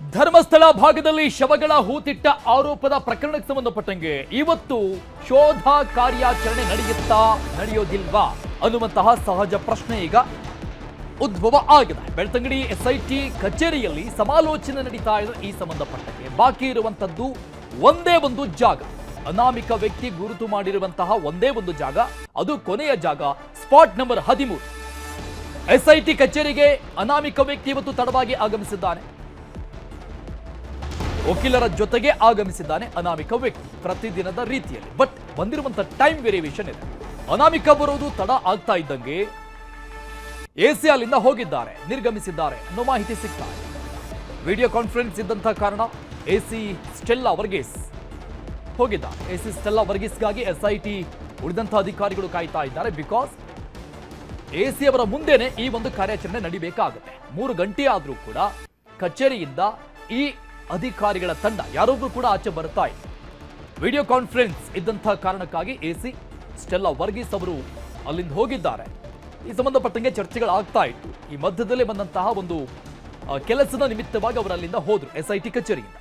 ಧರ್ಮಸ್ಥಳ ಭಾಗದಲ್ಲಿ ಶವಗಳ ಹೂತಿಟ್ಟ ಆರೋಪದ ಪ್ರಕರಣಕ್ಕೆ ಸಂಬಂಧಪಟ್ಟಂಗೆ ಇವತ್ತು ಶೋಧ ಕಾರ್ಯಾಚರಣೆ ನಡೆಯೋದಿಲ್ವಾ ಅನ್ನುವಂತಹ ಸಹಜ ಪ್ರಶ್ನೆ ಈಗ ಉದ್ಭವ ಆಗಿದೆ. ಬೆಳ್ತಂಗಡಿ ಎಸ್ಐಟಿ ಕಚೇರಿಯಲ್ಲಿ ಸಮಾಲೋಚನೆ ನಡೀತಾ ಇದೆ. ಈ ಸಂಬಂಧಪಟ್ಟಂಗೆ ಬಾಕಿ ಇರುವಂತದ್ದು ಒಂದೇ ಒಂದು ಜಾಗ, ಅನಾಮಿಕ ವ್ಯಕ್ತಿ ಗುರುತು ಮಾಡಿರುವಂತಹ ಒಂದೇ ಒಂದು ಜಾಗ, ಅದು ಕೊನೆಯ ಜಾಗ, ಸ್ಪಾಟ್ ನಂಬರ್ 13. ಎಸ್ಐಟಿ ಕಚೇರಿಗೆ ಅನಾಮಿಕ ವ್ಯಕ್ತಿ ಇವತ್ತು ತಡವಾಗಿ ಆಗಮಿಸಿದ್ದಾನೆ. ವಕೀಲರ ಜೊತೆಗೆ ಆಗಮಿಸಿದ್ದಾನೆ ಅನಾಮಿಕ ವ್ಯಕ್ತಿ ಪ್ರತಿದಿನದ ರೀತಿಯಲ್ಲಿ. ಬಟ್ ಬಂದಿರುವಂತಹ ಟೈಮ್ ವೇರಿಯೇಷನ್ ಇದೆ. ಅನಾಮಿಕ ಬರೋದು ತಡ ಆಗ್ತಾ ಇದ್ದಂಗೆ ಎಸಿ ಅಲ್ಲಿಂದ ಹೋಗಿದ್ದಾರೆ, ನಿರ್ಗಮಿಸಿದ್ದಾರೆ ಅನ್ನೋ ಮಾಹಿತಿ ಸಿಗ್ತಾ ಇದೆ. ವಿಡಿಯೋ ಕಾನ್ಫರೆನ್ಸ್ ಇದ್ದಂತಹ ಕಾರಣ ಎಸಿ ಸ್ಟೆಲ್ಲಾ ವರ್ಗೀಸ್ ಹೋಗಿದ್ದಾರೆ. ಎಸಿ ಸ್ಟೆಲ್ಲಾ ವರ್ಗೀಸ್ಗಾಗಿ ಎಸ್ಐಟಿ ಉಳಿದಂತಹ ಅಧಿಕಾರಿಗಳು ಕಾಯ್ತಾ ಇದ್ದಾರೆ. ಬಿಕಾಸ್ ಎಸಿ ಅವರ ಮುಂದೆನೆ ಈ ಒಂದು ಕಾರ್ಯಾಚರಣೆ ನಡಿಬೇಕಾಗುತ್ತೆ. 3 ಗಂಟೆ ಆದ್ರೂ ಕೂಡ ಕಚೇರಿಯಿಂದ ಈ ಅಧಿಕಾರಿಗಳ ತಂಡ ಯಾರೊಬ್ರು ಕೂಡ ಆಚೆ ಬರ್ತಾ ಇದೆ. ವಿಡಿಯೋ ಕಾನ್ಫರೆನ್ಸ್ ಇದ್ದಂತಹ ಕಾರಣಕ್ಕಾಗಿ ಎಸಿ ಸ್ಟೆಲ್ಲಾ ವರ್ಗೀಸ್ ಅವರು ಅಲ್ಲಿಂದ ಹೋಗಿದ್ದಾರೆ. ಈ ಸಂಬಂಧಪಟ್ಟಂಗೆ ಚರ್ಚೆಗಳಾಗ್ತಾ ಇತ್ತು. ಈ ಮಧ್ಯದಲ್ಲೇ ಬಂದಂತಹ ಒಂದು ಕೆಲಸದ ನಿಮಿತ್ತವಾಗಿ ಅವರು ಅಲ್ಲಿಂದ ಹೋದ್ರು ಎಸ್ಐಟಿ ಕಚೇರಿಯಿಂದ.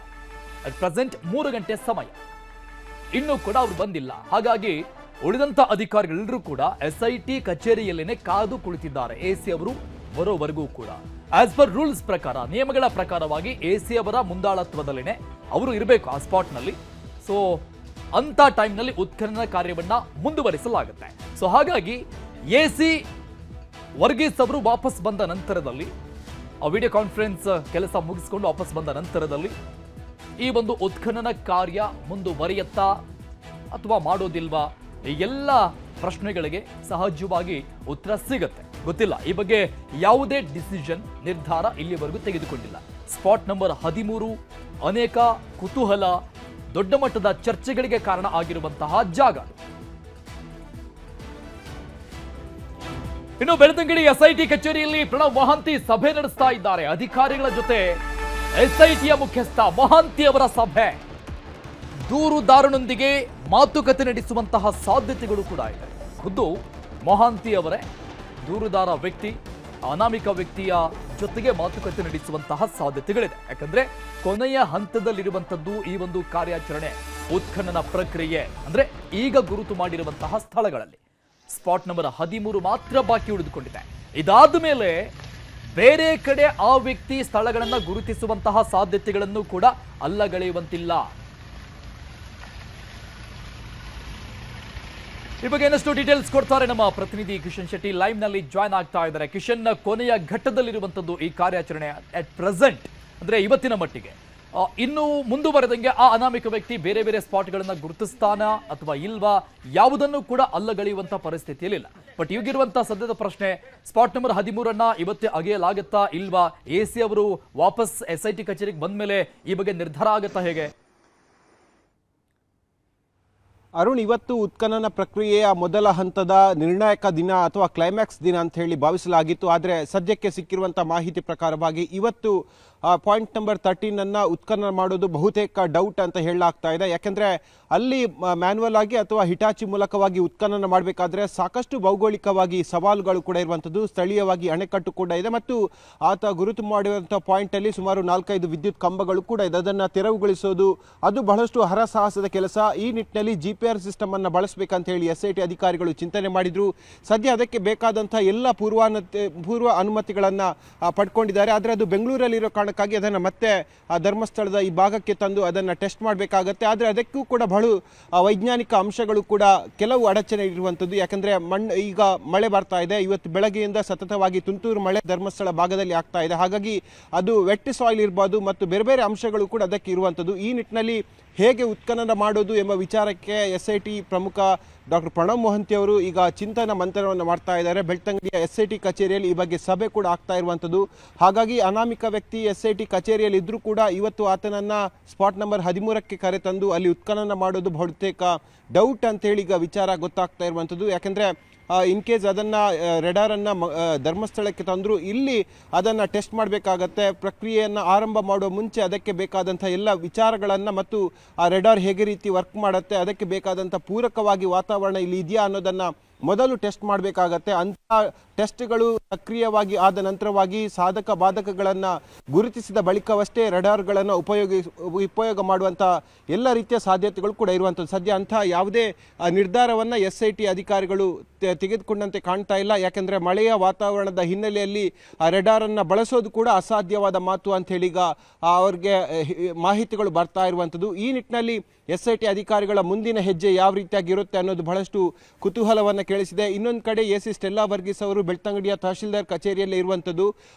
ಅಟ್ ಪ್ರೆಸೆಂಟ್ 3 ಗಂಟೆ ಸಮಯ, ಇನ್ನೂ ಕೂಡ ಅವರು ಬಂದಿಲ್ಲ. ಹಾಗಾಗಿ ಉಳಿದಂತ ಅಧಿಕಾರಿಗಳೆಲ್ಲರೂ ಕೂಡ ಎಸ್ಐಟಿ ಕಚೇರಿಯಲ್ಲೇನೆ ಕಾದು ಕುಳಿತಿದ್ದಾರೆ ಎಸಿ ಅವರು ಬರೋವರೆಗೂ ಕೂಡ. ಆಸ್ ಪರ್ ರೂಲ್ಸ್ ಪ್ರಕಾರ, ನಿಯಮಗಳ ಪ್ರಕಾರವಾಗಿ ಎಸಿ ಅವರ ಮುಂದಾಳತ್ವದಲ್ಲೇನೆ ಅವರು ಇರಬೇಕು ಆ ಸ್ಪಾಟ್ ನಲ್ಲಿ. ಸೊ ಅಂತ ಟೈಮ್ ನಲ್ಲಿ ಉತ್ಖನನ ಕಾರ್ಯವನ್ನ ಮುಂದುವರಿಸಲಾಗುತ್ತೆ. ಸೊ ಹಾಗಾಗಿ ಎಸಿ ವರ್ಗೀಸ್ ಅವರು ವಾಪಸ್ ಬಂದ ನಂತರದಲ್ಲಿ, ಆ ವಿಡಿಯೋ ಕಾನ್ಫರೆನ್ಸ್ ಕೆಲಸ ಮುಗಿಸಿಕೊಂಡು ವಾಪಸ್ ಬಂದ ನಂತರದಲ್ಲಿ ಈ ಒಂದು ಉತ್ಖನನ ಕಾರ್ಯ ಮುಂದುವರಿಯುತ್ತಾ ಅಥವಾ ಮಾಡೋದಿಲ್ವಾ, ಈ ಎಲ್ಲ ಪ್ರಶ್ನೆಗಳಿಗೆ ಸಹಜವಾಗಿ ಉತ್ತರ ಸಿಗುತ್ತೆ. ಗೊತ್ತಿಲ್ಲ, ಈ ಬಗ್ಗೆ ಯಾವುದೇ ಡಿಸಿಷನ್, ನಿರ್ಧಾರ ಇಲ್ಲಿವರೆಗೂ ತೆಗೆದುಕೊಂಡಿಲ್ಲ. ಸ್ಪಾಟ್ ನಂಬರ್ 13 ಅನೇಕ ಕುತೂಹಲ, ದೊಡ್ಡ ಮಟ್ಟದ ಚರ್ಚೆಗಳಿಗೆ ಕಾರಣ ಆಗಿರುವಂತಹ ಜಾಗ. ಇನ್ನು ಬೆಳ್ತಂಗಡಿ ಎಸ್ಐಟಿ ಕಚೇರಿಯಲ್ಲಿ ಪ್ರಣವ್ ಮೊಹಾಂತಿ ಸಭೆ ನಡೆಸ್ತಾ ಇದ್ದಾರೆ ಅಧಿಕಾರಿಗಳ ಜೊತೆ. ಎಸ್ಐಟಿಯ ಮುಖ್ಯಸ್ಥ ಮೊಹಾಂತಿ ಅವರ ಸಭೆ, ದೂರುದಾರನೊಂದಿಗೆ ಮಾತುಕತೆ ನಡೆಸುವಂತಹ ಸಾಧ್ಯತೆಗಳು ಕೂಡ ಇದೆ. ಖುದ್ದು ಮೊಹಾಂತಿ ಅವರೇ ದೂರುದಾರ ವ್ಯಕ್ತಿ, ಅನಾಮಿಕ ವ್ಯಕ್ತಿಯ ಜೊತೆಗೆ ಮಾತುಕತೆ ನಡೆಸುವಂತಹ ಸಾಧ್ಯತೆಗಳಿದೆ. ಯಾಕಂದ್ರೆ ಕೊನೆಯ ಹಂತದಲ್ಲಿರುವಂತದ್ದು ಈ ಒಂದು ಕಾರ್ಯಾಚರಣೆ, ಉತ್ಖನನ ಪ್ರಕ್ರಿಯೆ. ಅಂದ್ರೆ ಈಗ ಗುರುತು ಮಾಡಿರುವಂತಹ ಸ್ಥಳಗಳಲ್ಲಿ ಸ್ಪಾಟ್ ನಂಬರ್ 13 ಮಾತ್ರ ಬಾಕಿ ಉಳಿದುಕೊಂಡಿದೆ. ಇದಾದ ಮೇಲೆ ಬೇರೆ ಕಡೆ ಆ ವ್ಯಕ್ತಿ ಸ್ಥಳಗಳನ್ನ ಗುರುತಿಸುವಂತಹ ಸಾಧ್ಯತೆಗಳನ್ನು ಕೂಡ ಅಲ್ಲಗಳೆಯುವಂತಿಲ್ಲ. ಈ ಬಗ್ಗೆ ಇನ್ನಷ್ಟು ಡೀಟೇಲ್ಸ್ ಕೊಡ್ತಾರೆ ನಮ್ಮ ಪ್ರತಿನಿಧಿ ಕಿಶನ್ ಶೆಟ್ಟಿ, ಲೈವ್ ನಲ್ಲಿ ಜಾಯ್ನ್ ಆಗ್ತಾ ಇದ್ದಾರೆ. ಕಿಶನ್, ಕೊನೆಯ ಘಟ್ಟದಲ್ಲಿರುವಂತದ್ದು ಈ ಕಾರ್ಯಾಚರಣೆ ಅಟ್ ಪ್ರೆಸೆಂಟ್, ಅಂದ್ರೆ ಇವತ್ತಿನ ಮಟ್ಟಿಗೆ ಇನ್ನು ಮುಂದುವರೆದಂಗೆ ಆ ಅನಾಮಿಕ ವ್ಯಕ್ತಿ ಬೇರೆ ಬೇರೆ ಸ್ಪಾಟ್ಗಳನ್ನ ಗುರುತಿಸ್ತಾನ ಅಥವಾ ಇಲ್ವಾ, ಯಾವುದನ್ನು ಕೂಡ ಅಲ್ಲಗಳೆಯುವಂತಹ ಪರಿಸ್ಥಿತಿಯಲ್ಲಿಲ್ಲ. ಬಟ್ ಈಗಿರುವಂತಹ ಸದ್ಯದ ಪ್ರಶ್ನೆ, ಸ್ಪಾಟ್ ನಂಬರ್ 13 ಇವತ್ತೇ ಅಗೆಯಲಾಗುತ್ತಾ ಇಲ್ವಾ? ಎಸಿ ಅವರು ವಾಪಸ್ ಎಸ್ಐಟಿ ಕಚೇರಿಗೆ ಬಂದ ಮೇಲೆ ಈ ಬಗ್ಗೆ ನಿರ್ಧಾರ ಆಗುತ್ತಾ, ಹೇಗೆ? ಅರುಣ್, ಇವತ್ತು ಉತ್ಖನನ ಪ್ರಕ್ರಿಯೆಯ ಮೊದಲ ಹಂತದ ನಿರ್ಣಾಯಕ ದಿನ ಅಥವಾ ಕ್ಲೈಮ್ಯಾಕ್ಸ್ ದಿನ ಅಂತ ಹೇಳಿ ಭಾವಿಸಲಾಗಿತ್ತು. ಆದರೆ ಸದ್ಯಕ್ಕೆ ಸಿಕ್ಕಿರುವಂಥ ಮಾಹಿತಿ ಪ್ರಕಾರವಾಗಿ ಇವತ್ತು ಪಾಯಿಂಟ್ ನಂಬರ್ 13 ಉತ್ಖನನ ಮಾಡೋದು ಬಹುತೇಕ ಡೌಟ್ ಅಂತ ಹೇಳಲಾಗ್ತಾ ಇದೆ. ಯಾಕೆಂದರೆ ಅಲ್ಲಿ ಮ್ಯಾನ್ಯುವಲ್ ಆಗಿ ಅಥವಾ ಹಿಟಾಚಿ ಮೂಲಕವಾಗಿ ಉತ್ಖನನ ಮಾಡಬೇಕಾದ್ರೆ ಸಾಕಷ್ಟು ಭೌಗೋಳಿಕವಾಗಿ ಸವಾಲುಗಳು ಕೂಡ ಇರುವಂಥದ್ದು. ಸ್ಥಳೀಯವಾಗಿ ಅಣೆಕಟ್ಟು ಕೂಡ ಇದೆ ಮತ್ತು ಆತ ಗುರುತು ಮಾಡಿರುವಂಥ ಪಾಯಿಂಟಲ್ಲಿ ಸುಮಾರು 4-5 ವಿದ್ಯುತ್ ಕಂಬಗಳು ಕೂಡ ಇದೆ. ಅದನ್ನು ತೆರವುಗೊಳಿಸೋದು ಅದು ಬಹಳಷ್ಟು ಹರಸಾಹಸದ ಕೆಲಸ. ಈ ನಿಟ್ಟಿನಲ್ಲಿ GPR ಸಿಸ್ಟಮ್ ಅನ್ನು ಬಳಸಬೇಕಂತ ಹೇಳಿ ಎಸ್ಐಟಿ ಅಧಿಕಾರಿಗಳು ಚಿಂತನೆ ಮಾಡಿದ್ರು. ಸದ್ಯ ಅದಕ್ಕೆ ಬೇಕಾದಂಥ ಎಲ್ಲ ಪೂರ್ವ ಅನುಮತಿಗಳನ್ನು ಪಡ್ಕೊಂಡಿದ್ದಾರೆ. ಆದರೆ ಅದು ಬೆಂಗಳೂರಲ್ಲಿರೋ ಕಾರಣಕ್ಕಾಗಿ ಅದನ್ನು ಮತ್ತೆ ಧರ್ಮಸ್ಥಳದ ಈ ಭಾಗಕ್ಕೆ ತಂದು ಅದನ್ನು ಟೆಸ್ಟ್ ಮಾಡಬೇಕಾಗತ್ತೆ. ಆದರೆ ಅದಕ್ಕೂ ಕೂಡ ಬಹಳ ವೈಜ್ಞಾನಿಕ ಅಂಶಗಳು ಕೂಡ ಕೆಲವು ಅಡಚಣೆ ಇರುವಂಥದ್ದು. ಯಾಕಂದರೆ ಈಗ ಮಳೆ ಬರ್ತಾ ಇದೆ. ಇವತ್ತು ಬೆಳಗ್ಗೆಯಿಂದ ಸತತವಾಗಿ ತುಂತುರು ಮಳೆ ಧರ್ಮಸ್ಥಳ ಭಾಗದಲ್ಲಿ ಆಗ್ತಾ ಇದೆ. ಹಾಗಾಗಿ ಅದು ವೆಟ್ ಸಾಯಿಲ್ ಇರ್ಬೋದು ಮತ್ತು ಬೇರೆ ಬೇರೆ ಅಂಶಗಳು ಕೂಡ ಅದಕ್ಕೆ ಇರುವಂಥದ್ದು. ಈ ನಿಟ್ಟಿನಲ್ಲಿ ಹೇಗೆ ಉತ್ಖನನ ಮಾಡೋದು ಎಂಬ ವಿಚಾರಕ್ಕೆ ಎಸ್ಐಟಿ ಪ್ರಮುಖ ಡಾಕ್ಟರ್ ಪ್ರಣವ್ ಮೊಹಾಂತಿ ಅವರು ಈಗ ಚಿಂತನ ಮಂಥನವನ್ನು ಮಾಡ್ತಾ ಇದ್ದಾರೆ. ಬೆಳ್ತಂಗಡಿಯ ಎಸ್ಐಟಿ ಕಚೇರಿಯಲ್ಲಿ ಈ ಬಗ್ಗೆ ಸಭೆ ಕೂಡ ಆಗ್ತಾ ಇರುವಂಥದ್ದು. ಹಾಗಾಗಿ ಅನಾಮಿಕ ವ್ಯಕ್ತಿ ಎಸ್ಐಟಿ ಕಚೇರಿಯಲ್ಲಿ ಇದ್ರೂ ಕೂಡ ಇವತ್ತು ಆತನನ್ನು ಸ್ಪಾಟ್ ನಂಬರ್ 13ಕ್ಕೆ ಕರೆತಂದು ಅಲ್ಲಿ ಉತ್ಖನನ ಮಾಡೋದು ಬಹುತೇಕ ಡೌಟ್ ಅಂತೇಳಿ ಈಗ ವಿಚಾರ ಗೊತ್ತಾಗ್ತಾ ಇರುವಂಥದ್ದು. ಯಾಕೆಂದರೆ ಇನ್ ಕೇಸ್ ಅದನ್ನು ರೆಡಾರನ್ನು ಧರ್ಮಸ್ಥಳಕ್ಕೆ ತಂದರೂ ಇಲ್ಲಿ ಅದನ್ನು ಟೆಸ್ಟ್ ಮಾಡಬೇಕಾಗತ್ತೆ. ಪ್ರಕ್ರಿಯೆಯನ್ನು ಆರಂಭ ಮಾಡುವ ಮುಂಚೆ ಅದಕ್ಕೆ ಬೇಕಾದಂಥ ಎಲ್ಲ ವಿಚಾರಗಳನ್ನು ಮತ್ತು ಆ ರೆಡಾರ್ ಹೇಗೆ ರೀತಿ ವರ್ಕ್ ಮಾಡುತ್ತೆ, ಅದಕ್ಕೆ ಬೇಕಾದಂಥ ಪೂರಕವಾಗಿ ವಾತಾವರಣ ಇಲ್ಲಿ ಇದೆಯಾ ಅನ್ನೋದನ್ನು ಮೊದಲು ಟೆಸ್ಟ್ ಮಾಡಬೇಕಾಗತ್ತೆ. ಅಂತಹ ಟೆಸ್ಟ್ಗಳು ಸಕ್ರಿಯವಾಗಿ ಆದ ನಂತರವಾಗಿ ಸಾಧಕ ಬಾಧಕಗಳನ್ನು ಗುರುತಿಸಿದ ಬಳಿಕವಷ್ಟೇ ರಡಾರ್ಗಳನ್ನು ಉಪಯೋಗ ಮಾಡುವಂಥ ಎಲ್ಲ ರೀತಿಯ ಸಾಧ್ಯತೆಗಳು ಕೂಡ ಇರುವಂಥದ್ದು. ಸದ್ಯ ಅಂಥ ಯಾವುದೇ ನಿರ್ಧಾರವನ್ನು SIT ಅಧಿಕಾರಿಗಳು ತೆಗೆದುಕೊಂಡಂತೆ ಕಾಣ್ತಾ ಇಲ್ಲ. ಯಾಕೆಂದರೆ ಮಳೆಯ ವಾತಾವರಣದ ಹಿನ್ನೆಲೆಯಲ್ಲಿ ರೆಡಾರನ್ನು ಬಳಸೋದು ಕೂಡ ಅಸಾಧ್ಯವಾದ ಮಾತು ಅಂತ ಹೇಳಿ ಈಗ ಅವ್ರಿಗೆ ಮಾಹಿತಿಗಳು ಬರ್ತಾ ಇರುವಂಥದ್ದು. ಈ ನಿಟ್ಟಿನಲ್ಲಿ SIT ಅಧಿಕಾರಿಗಳ ಮುಂದಿನ ಹೆಜ್ಜೆ ಯಾವ ರೀತಿಯಾಗಿರುತ್ತೆ ಅನ್ನೋದು ಬಹಳಷ್ಟು ಕುತೂಹಲವನ್ನು ಕೇಳಿಸಿದೆ. ಇನ್ನೊಂದು ಕಡೆ AC ಸ್ಟೆಲ್ಲಾ ವರ್ಗೀಸ್ ಅವರು ಬೆಳ್ತಂಗಡಿಯ ತಹಶೀಲ್ದಾರ್ ಕಚೇರಿಯಲ್ಲೇ ಇರುವಂಥದ್ದು.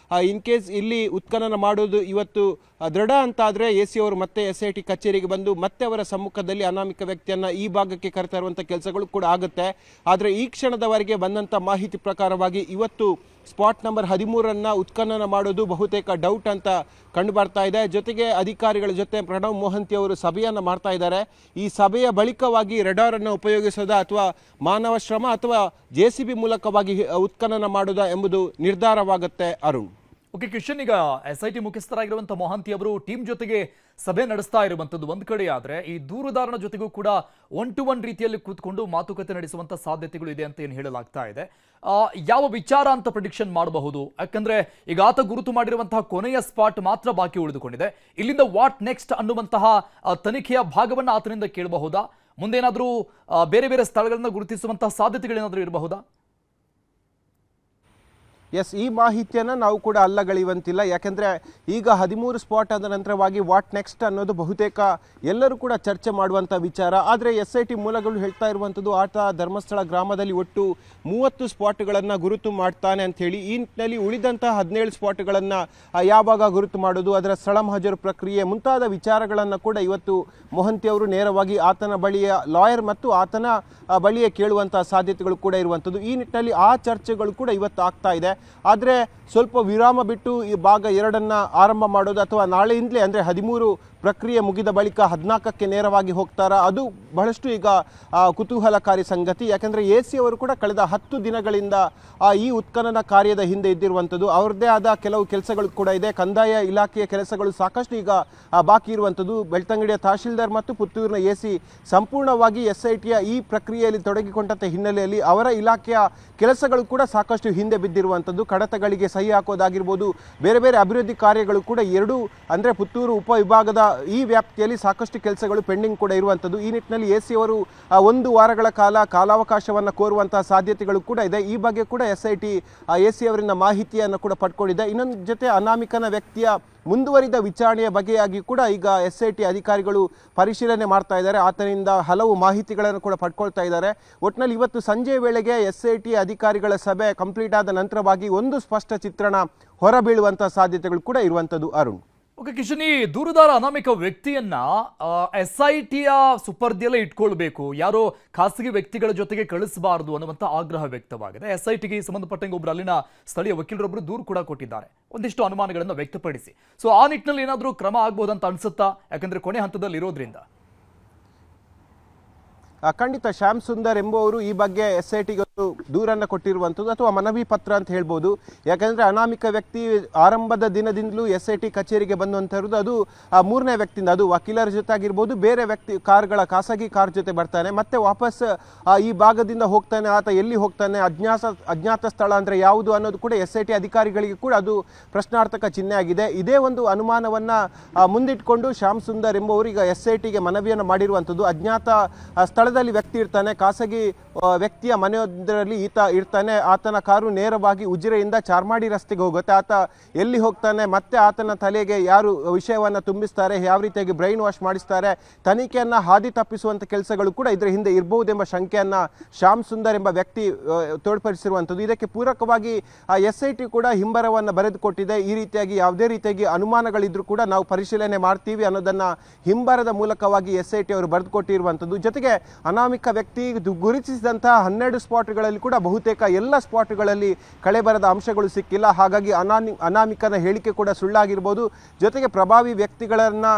ಇನ್ ಕೇಸ್ ಇಲ್ಲಿ ಉತ್ಖನನ ಮಾಡೋದು ಇವತ್ತು ದೃಢ ಅಂತಾದರೆ AC ಅವರು ಮತ್ತೆ SIT ಕಚೇರಿಗೆ ಬಂದು ಮತ್ತೆ ಅವರ ಸಮ್ಮುಖದಲ್ಲಿ ಅನಾಮಿಕ ವ್ಯಕ್ತಿಯನ್ನು ಈ ಭಾಗಕ್ಕೆ ಕರೆತಾ ಇರುವಂಥ ಕೆಲಸಗಳು ಕೂಡ ಆಗುತ್ತೆ. ಆದರೆ ಈ ಕ್ಷಣದವರೆಗೆ ಬಂದಂಥ ಮಾಹಿತಿ ಪ್ರಕಾರವಾಗಿ ಇವತ್ತು ಸ್ಪಾಟ್ ನಂಬರ್ 13 ಉತ್ಖನನ ಮಾಡೋದು ಬಹುತೇಕ ಡೌಟ್ ಅಂತ ಕಂಡು ಬರ್ತಾ ಇದೆ. ಜೊತೆಗೆ ಅಧಿಕಾರಿಗಳ ಜೊತೆ ಪ್ರಣವ್ ಮೊಹಂತಿ ಅವರು ಸಭೆಯನ್ನು ಮಾಡ್ತಾ ಇದ್ದಾರೆ. ಈ ಸಭೆಯ ಬಳಿಕವಾಗಿ ರೆಡಾರನ್ನು ಉಪಯೋಗಿಸೋದಾ ಅಥವಾ ಮಾನವ ಶ್ರಮ ಅಥವಾ JCB ಮೂಲಕವಾಗಿ ಉತ್ಖನನ ಮಾಡೋದಾ ಎಂಬುದು ನಿರ್ಧಾರವಾಗುತ್ತೆ. ಅರುಣ್. ಓಕೆ ಕಿಶನ್, ಈಗ SIT ಮುಖ್ಯಸ್ಥರಾಗಿರುವಂತಹ ಮೊಹಂತಿ ಅವರು ಟೀಮ್ ಜೊತೆಗೆ ಸಭೆ ನಡೆಸ್ತಾ ಇರುವಂತದ್ದು ಒಂದ್ ಕಡೆ ಆದ್ರೆ ಈ ದೂರುದಾರನ ಜೊತೆಗೂ ಕೂಡ 1-to-1 ರೀತಿಯಲ್ಲಿ ಕೂತ್ಕೊಂಡು ಮಾತುಕತೆ ನಡೆಸುವಂತ ಸಾಧ್ಯತೆಗಳು ಇದೆ ಅಂತ ಏನು ಹೇಳಲಾಗ್ತಾ ಇದೆ. ಯಾವ ವಿಚಾರ ಅಂತ ಪ್ರಿಡಿಕ್ಷನ್ ಮಾಡಬಹುದು? ಯಾಕಂದ್ರೆ ಈಗ ಆತ ಗುರುತು ಮಾಡಿರುವಂತಹ ಕೊನೆಯ ಸ್ಪಾಟ್ ಮಾತ್ರ ಬಾಕಿ ಉಳಿದುಕೊಂಡಿದೆ. ಇಲ್ಲಿಂದ ವಾಟ್ ನೆಕ್ಸ್ಟ್ ಅನ್ನುವಂತಹ ತನಿಖೆಯ ಭಾಗವನ್ನು ಆತನಿಂದ ಕೇಳಬಹುದಾ? ಮುಂದೇನಾದ್ರೂ ಬೇರೆ ಬೇರೆ ಸ್ಥಳಗಳನ್ನ ಗುರುತಿಸುವಂತಹ ಸಾಧ್ಯತೆಗಳೇನಾದ್ರೂ ಇರಬಹುದಾ? ಎಸ್, ಈ ಮಾಹಿತಿಯನ್ನು ನಾವು ಕೂಡ ಅಲ್ಲಗಳೆಯುವಂತಿಲ್ಲ. ಯಾಕೆಂದರೆ ಈಗ 13 ಸ್ಪಾಟ್ ಆದ ನಂತರವಾಗಿ ವಾಟ್ ನೆಕ್ಸ್ಟ್ ಅನ್ನೋದು ಬಹುತೇಕ ಎಲ್ಲರೂ ಕೂಡ ಚರ್ಚೆ ಮಾಡುವಂಥ ವಿಚಾರ. ಆದರೆ SIT ಮೂಲಗಳು ಹೇಳ್ತಾ ಇರುವಂಥದ್ದು ಆತ ಧರ್ಮಸ್ಥಳ ಗ್ರಾಮದಲ್ಲಿ ಒಟ್ಟು 30 ಸ್ಪಾಟ್ಗಳನ್ನು ಗುರುತು ಮಾಡ್ತಾನೆ ಅಂಥೇಳಿ. ಈ ನಿಟ್ಟಿನಲ್ಲಿ ಉಳಿದಂಥ 17 ಸ್ಪಾಟ್ಗಳನ್ನು ಯಾವಾಗ ಗುರುತು ಮಾಡೋದು, ಅದರ ಸ್ಥಳ ಮಹಜರು ಪ್ರಕ್ರಿಯೆ ಮುಂತಾದ ವಿಚಾರಗಳನ್ನು ಕೂಡ ಇವತ್ತು ಮೊಹಂತಿ ಅವರು ನೇರವಾಗಿ ಆತನ ಬಳಿಯ ಲಾಯರ್ ಮತ್ತು ಆತನ ಬಳಿಯೇ ಕೇಳುವಂಥ ಸಾಧ್ಯತೆಗಳು ಕೂಡ ಇರುವಂಥದ್ದು. ಈ ನಿಟ್ಟಿನಲ್ಲಿ ಆ ಚರ್ಚೆಗಳು ಕೂಡ ಇವತ್ತು ಆಗ್ತಾ ಇದೆ. ಆದರೆ ಸ್ವಲ್ಪ ವಿರಾಮ ಬಿಟ್ಟು ಈ ಭಾಗ 2 ಆರಂಭ ಮಾಡೋದು ಅಥವಾ ನಾಳೆಯಿಂದಲೇ ಅಂದರೆ 13 ಪ್ರಕ್ರಿಯೆ ಮುಗಿದ ಬಳಿಕ 14ಕ್ಕೆ ನೇರವಾಗಿ ಹೋಗ್ತಾರಾ, ಅದು ಬಹಳಷ್ಟು ಈಗ ಕುತೂಹಲಕಾರಿ ಸಂಗತಿ. ಯಾಕೆಂದರೆ AC ಅವರು ಕೂಡ ಕಳೆದ 10 ದಿನಗಳಿಂದ ಈ ಉತ್ಖನನ ಕಾರ್ಯದ ಹಿಂದೆ ಇದ್ದಿರುವಂಥದ್ದು. ಅವ್ರದ್ದೇ ಆದ ಕೆಲವು ಕೆಲಸಗಳು ಕೂಡ ಇದೆ. ಕಂದಾಯ ಇಲಾಖೆಯ ಕೆಲಸಗಳು ಸಾಕಷ್ಟು ಈಗ ಬಾಕಿ ಇರುವಂಥದ್ದು. ಬೆಳ್ತಂಗಡಿಯ ತಹಶೀಲ್ದಾರ್ ಮತ್ತು ಪುತ್ತೂರಿನ AC ಸಂಪೂರ್ಣವಾಗಿ SITಯ ಈ ಪ್ರಕ್ರಿಯೆಯಲ್ಲಿ ತೊಡಗಿಕೊಂಡಂಥ ಹಿನ್ನೆಲೆಯಲ್ಲಿ ಅವರ ಇಲಾಖೆಯ ಕೆಲಸಗಳು ಕೂಡ ಸಾಕಷ್ಟು ಹಿಂದೆ ಬಿದ್ದಿರುವಂಥದ್ದು. ಕಡತಗಳಿಗೆ ಸಹಿ ಹಾಕೋದಾಗಿರ್ಬೋದು, ಬೇರೆ ಬೇರೆ ಅಭಿವೃದ್ಧಿ ಕಾರ್ಯಗಳು ಕೂಡ ಅಂದರೆ ಪುತ್ತೂರು ಉಪವಿಭಾಗದ ಈ ವ್ಯಾಪ್ತಿಯಲ್ಲಿ ಸಾಕಷ್ಟು ಕೆಲಸಗಳು ಪೆಂಡಿಂಗ್ ಕೂಡ ಇರುವಂಥದ್ದು. ಈ ನಿಟ್ಟಿನಲ್ಲಿ AC ಅವರು 1 ವಾರಗಳ ಕಾಲಾವಕಾಶವನ್ನು ಕೋರುವಂತಹ ಸಾಧ್ಯತೆಗಳು ಕೂಡ ಇದೆ. ಈ ಬಗ್ಗೆ ಕೂಡ SIT AC ಅವರಿಂದ ಮಾಹಿತಿಯನ್ನು ಕೂಡ ಪಡ್ಕೊಂಡಿದೆ. ಇನ್ನೊಂದು ಜೊತೆ ಅನಾಮಿಕನ ವ್ಯಕ್ತಿಯ ಮುಂದುವರಿದ ವಿಚಾರಣೆಯ ಬಗೆಯಾಗಿ ಕೂಡ ಈಗ SIT ಅಧಿಕಾರಿಗಳು ಪರಿಶೀಲನೆ ಮಾಡ್ತಾ ಇದ್ದಾರೆ. ಆತನಿಂದ ಹಲವು ಮಾಹಿತಿಗಳನ್ನು ಕೂಡ ಪಡ್ಕೊಳ್ತಾ ಇದ್ದಾರೆ. ಒಟ್ಟಿನಲ್ಲಿ ಇವತ್ತು ಸಂಜೆ ವೇಳೆಗೆ SIT ಅಧಿಕಾರಿಗಳ ಸಭೆ ಕಂಪ್ಲೀಟ್ ಆದ ನಂತರವಾಗಿ ಒಂದು ಸ್ಪಷ್ಟ ಚಿತ್ರಣ ಹೊರಬೀಳುವಂಥ ಸಾಧ್ಯತೆಗಳು ಕೂಡ ಇರುವಂಥದ್ದು. ಅರುಣ್. ಓಕೆ ಕಿಶನ್, ಈ ದೂರುದಾರ ಅನಾಮಿಕ ವ್ಯಕ್ತಿಯನ್ನ SITಯ ಸುಪರ್ದಿಯಲ್ಲೇ ಇಟ್ಕೊಳ್ಬೇಕು, ಯಾರೋ ಖಾಸಗಿ ವ್ಯಕ್ತಿಗಳ ಜೊತೆಗೆ ಕಳಿಸಬಾರದು ಅನ್ನುವಂಥ ಆಗ್ರಹ ವ್ಯಕ್ತವಾಗಿದೆ. SITಗೆ ಸಂಬಂಧಪಟ್ಟಂಗೆ ಒಬ್ಬರು ಅಲ್ಲಿನ ಸ್ಥಳೀಯ ವಕೀಲರೊಬ್ಬರು ದೂರು ಕೂಡ ಕೊಟ್ಟಿದ್ದಾರೆ, ಒಂದಿಷ್ಟು ಅನುಮಾನಗಳನ್ನು ವ್ಯಕ್ತಪಡಿಸಿ. ಸೊ ಆ ನಿಟ್ಟಿನಲ್ಲಿ ಏನಾದರೂ ಕ್ರಮ ಆಗ್ಬೋದಂತ ಅನ್ಸುತ್ತಾ? ಯಾಕಂದ್ರೆ ಕೊನೆ ಹಂತದಲ್ಲಿ ಇರೋದ್ರಿಂದ. ಖಂಡಿತ ಶ್ಯಾಮ್ ಸುಂದರ್ ಎಂಬುವರು ಈ ಬಗ್ಗೆ SITಗೆ ದೂರನ್ನು ಕೊಟ್ಟಿರುವಂಥದ್ದು ಅಥವಾ ಮನವಿ ಪತ್ರ ಅಂತ ಹೇಳ್ಬೋದು. ಯಾಕಂದರೆ ಅನಾಮಿಕ ವ್ಯಕ್ತಿ ಆರಂಭದ ದಿನದಿಂದಲೂ SIT ಕಚೇರಿಗೆ ಬಂದಂಥದ್ದು ಅದು 3ನೇ ವ್ಯಕ್ತಿಯಿಂದ, ಅದು ವಕೀಲರ ಜೊತೆ ಆಗಿರ್ಬೋದು, ಬೇರೆ ವ್ಯಕ್ತಿ ಖಾಸಗಿ ಕಾರ್ ಜೊತೆ ಬರ್ತಾನೆ, ಮತ್ತೆ ವಾಪಸ್ ಈ ಭಾಗದಿಂದ ಹೋಗ್ತಾನೆ. ಆತ ಎಲ್ಲಿ ಹೋಗ್ತಾನೆ, ಅಜ್ಞಾತ ಸ್ಥಳ ಅಂದರೆ ಯಾವುದು ಅನ್ನೋದು ಕೂಡ SIT ಅಧಿಕಾರಿಗಳಿಗೆ ಕೂಡ ಅದು ಪ್ರಶ್ನಾರ್ಥಕ ಚಿಹ್ನೆ ಆಗಿದೆ. ಇದೇ ಒಂದು ಅನುಮಾನವನ್ನು ಮುಂದಿಟ್ಕೊಂಡು ಶ್ಯಾಮ್ ಸುಂದರ್ ಎಂಬುವರು ಈಗ SITಗೆ ಮನವಿಯನ್ನು ಮಾಡಿರುವಂಥದ್ದು. ಅಜ್ಞಾತ ಸ್ಥಳದಲ್ಲಿ ವ್ಯಕ್ತಿ ಇರ್ತಾನೆ, ಖಾಸಗಿ ವ್ಯಕ್ತಿಯ ಮನೆಯೊಂದರಲ್ಲಿ ಈತ ಇರ್ತಾನೆ. ಆತನ ಕಾರು ನೇರವಾಗಿ ಉಜಿರೆಯಿಂದ ಚಾರ್ಮಾಡಿ ರಸ್ತೆಗೆ ಹೋಗುತ್ತೆ. ಆತ ಎಲ್ಲಿ ಹೋಗ್ತಾನೆ, ಮತ್ತೆ ಆತನ ತಲೆಗೆ ಯಾರು ವಿಷಯವನ್ನು ತುಂಬಿಸ್ತಾರೆ, ಯಾವ ರೀತಿಯಾಗಿ ಬ್ರೈನ್ ವಾಶ್ ಮಾಡಿಸ್ತಾರೆ, ತನಿಖೆಯನ್ನು ಹಾದಿ ತಪ್ಪಿಸುವಂಥ ಕೆಲಸಗಳು ಕೂಡ ಇದರ ಹಿಂದೆ ಇರಬಹುದೆಂಬ ಶಂಕೆಯನ್ನು ಶ್ಯಾಮ್ ಸುಂದರ್ ಎಂಬ ವ್ಯಕ್ತಿ ತೋರ್ಪಡಿಸಿರುವಂಥದ್ದು. ಇದಕ್ಕೆ ಪೂರಕವಾಗಿ SIT ಕೂಡ ಹಿಂಬರವನ್ನು ಬರೆದುಕೊಟ್ಟಿದೆ. ಈ ರೀತಿಯಾಗಿ ಯಾವುದೇ ರೀತಿಯಾಗಿ ಅನುಮಾನಗಳಿದ್ರೂ ಕೂಡ ನಾವು ಪರಿಶೀಲನೆ ಮಾಡ್ತೀವಿ ಅನ್ನೋದನ್ನು ಹಿಂಬರದ ಮೂಲಕವಾಗಿ SIT ಅವರು ಬರೆದುಕೊಟ್ಟಿರುವಂಥದ್ದು. ಜೊತೆಗೆ ಅನಾಮಿಕ ವ್ಯಕ್ತಿ ಗುರುತಿಸಿದಂತಹ 12 ಸ್ಪಾಟ್ಗಳಲ್ಲಿ ಕೂಡ ಬಹುತೇಕ ಎಲ್ಲ ಸ್ಪಾಟ್ಗಳಲ್ಲಿ ಕಳೆಬರದ ಅಂಶಗಳು ಸಿಕ್ಕಿಲ್ಲ. ಹಾಗಾಗಿ ಅನಾಮಿಕನ ಹೇಳಿಕೆ ಕೂಡ ಸುಳ್ಳಾಗಿರ್ಬೋದು. ಜೊತೆಗೆ ಪ್ರಭಾವಿ ವ್ಯಕ್ತಿಗಳನ್ನು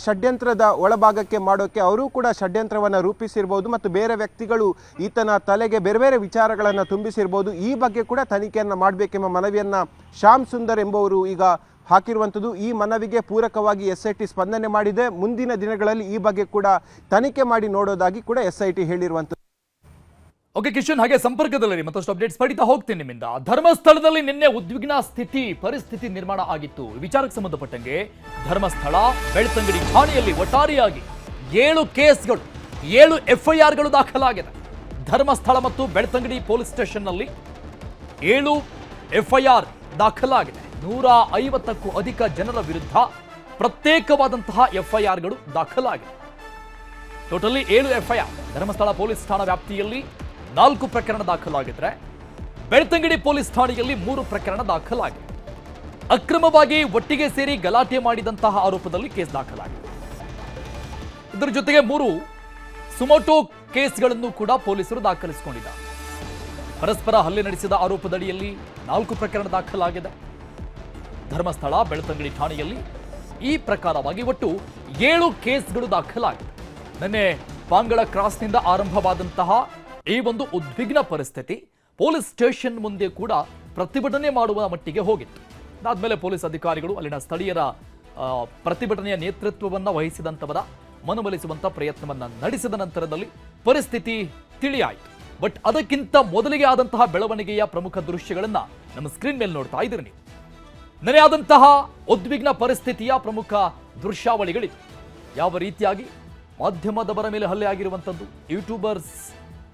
ಷಡ್ಯಂತ್ರದ ಒಳಭಾಗಕ್ಕೆ ಮಾಡೋಕ್ಕೆ ಅವರು ಕೂಡ ಷಡ್ಯಂತ್ರವನ್ನು ರೂಪಿಸಿರ್ಬೋದು ಮತ್ತು ಬೇರೆ ವ್ಯಕ್ತಿಗಳು ಈತನ ತಲೆಗೆ ಬೇರೆ ಬೇರೆ ವಿಚಾರಗಳನ್ನು ತುಂಬಿಸಿರ್ಬೋದು. ಈ ಬಗ್ಗೆ ಕೂಡ ತನಿಖೆಯನ್ನು ಮಾಡಬೇಕೆಂಬ ಮನವಿಯನ್ನು ಶ್ಯಾಮ್ ಸುಂದರ್ ಎಂಬುವರು ಈಗ ಹಾಕಿರುವಂಥದ್ದು. ಈ ಮನವಿಗೆ ಪೂರಕವಾಗಿ SIT ಸ್ಪಂದನೆ ಮಾಡಿದೆ. ಮುಂದಿನ ದಿನಗಳಲ್ಲಿ ಈ ಬಗ್ಗೆ ಕೂಡ ತನಿಖೆ ಮಾಡಿ ನೋಡೋದಾಗಿ ಕೂಡ SIT ಹೇಳಿರುವಂಥದ್ದು. ಓಕೆ ಕಿಶನ್, ಹಾಗೆ ಸಂಪರ್ಕದಲ್ಲಿ ಮತ್ತಷ್ಟು ಅಪ್ಡೇಟ್ಸ್ ಪಡಿತಾ ಹೋಗ್ತೀನಿ ನಿಮ್ಮಿಂದ. ಧರ್ಮಸ್ಥಳದಲ್ಲಿ ನಿನ್ನೆ ಉದ್ವಿಗ್ನ ಪರಿಸ್ಥಿತಿ ನಿರ್ಮಾಣ ಆಗಿತ್ತು. ಈ ವಿಚಾರಕ್ಕೆ ಸಂಬಂಧಪಟ್ಟಂಗೆ ಧರ್ಮಸ್ಥಳ ಬೆಳ್ತಂಗಡಿ ಠಾಣೆಯಲ್ಲಿ ಒಟ್ಟಾರೆಯಾಗಿ 7 ಕೇಸ್ಗಳು 7 FIRಗಳು ದಾಖಲಾಗಿದೆ. ಧರ್ಮಸ್ಥಳ ಮತ್ತು ಬೆಳ್ತಂಗಡಿ ಪೊಲೀಸ್ ಸ್ಟೇಷನ್ನಲ್ಲಿ 7 FIR ದಾಖಲಾಗಿದೆ. 150ಕ್ಕೂ ಅಧಿಕ ಜನರ ವಿರುದ್ಧ ಪ್ರತ್ಯೇಕವಾದಂತಹ FIRಗಳು ದಾಖಲಾಗಿದೆ. Totally 7 FIR. ಧರ್ಮಸ್ಥಳ ಪೊಲೀಸ್ ಠಾಣಾ ವ್ಯಾಪ್ತಿಯಲ್ಲಿ 4 ಪ್ರಕರಣ ದಾಖಲಾಗಿದ್ರೆ ಬೆಳ್ತಂಗಡಿ ಪೊಲೀಸ್ ಠಾಣೆಯಲ್ಲಿ 3 ಪ್ರಕರಣ ದಾಖಲಾಗಿದೆ. ಅಕ್ರಮವಾಗಿ ಒಟ್ಟಿಗೆ ಸೇರಿ ಗಲಾಟೆ ಮಾಡಿದಂತಹ ಆರೋಪದಲ್ಲಿ ಕೇಸ್ ದಾಖಲಾಗಿದೆ. ಇದರ ಜೊತೆಗೆ 3 ಸುಮೋಟೋ ಕೇಸ್ಗಳನ್ನು ಕೂಡ ಪೊಲೀಸರು ದಾಖಲಿಸಿಕೊಂಡಿದ್ದಾರೆ. ಪರಸ್ಪರ ಹಲ್ಲೆ ನಡೆಸಿದ ಆರೋಪದಡಿಯಲ್ಲಿ 4 ಪ್ರಕರಣ ದಾಖಲಾಗಿದೆ. ಧರ್ಮಸ್ಥಳ ಬೆಳ್ತಂಗಡಿ ಠಾಣೆಯಲ್ಲಿ ಈ ಪ್ರಕಾರವಾಗಿ ಒಟ್ಟು 7 ಕೇಸ್ಗಳು ದಾಖಲಾಗಿದೆ. ನಿನ್ನೆ ಪಾಂಗಳ ಕ್ರಾಸ್ನಿಂದ ಆರಂಭವಾದಂತಹ ಈ ಒಂದು ಉದ್ವಿಗ್ನ ಪರಿಸ್ಥಿತಿ ಪೊಲೀಸ್ ಸ್ಟೇಷನ್ ಮುಂದೆ ಕೂಡ ಪ್ರತಿಭಟನೆ ಮಾಡುವ ಮಟ್ಟಿಗೆ ಹೋಗಿತ್ತು. ಅದಾದ್ಮೇಲೆ ಪೊಲೀಸ್ ಅಧಿಕಾರಿಗಳು ಅಲ್ಲಿನ ಸ್ಥಳೀಯರ ಪ್ರತಿಭಟನೆಯ ನೇತೃತ್ವವನ್ನು ವಹಿಸಿದಂತವರ ಮನವೊಲಿಸುವಂತ ಪ್ರಯತ್ನವನ್ನ ನಡೆಸಿದ ನಂತರದಲ್ಲಿ ಪರಿಸ್ಥಿತಿ ತಿಳಿಯಾಯಿತು. ಬಟ್ ಅದಕ್ಕಿಂತ ಮೊದಲಿಗೆ ಆದಂತಹ ಬೆಳವಣಿಗೆಯ ಪ್ರಮುಖ ದೃಶ್ಯಗಳನ್ನ ನಮ್ಮ ಸ್ಕ್ರೀನ್ ಮೇಲೆ ನೋಡ್ತಾ ಇದ್ದೀರಿ ನೀವು. ನೆನೆ ಆದಂತಹ ಉದ್ವಿಗ್ನ ಪರಿಸ್ಥಿತಿಯ ಪ್ರಮುಖ ದೃಶ್ಯಾವಳಿಗಳಿದು. ಯಾವ ರೀತಿಯಾಗಿ ಮಾಧ್ಯಮದವರ ಮೇಲೆ ಹಲ್ಲೆ ಆಗಿರುವಂಥದ್ದು, ಯೂಟ್ಯೂಬರ್ಸ್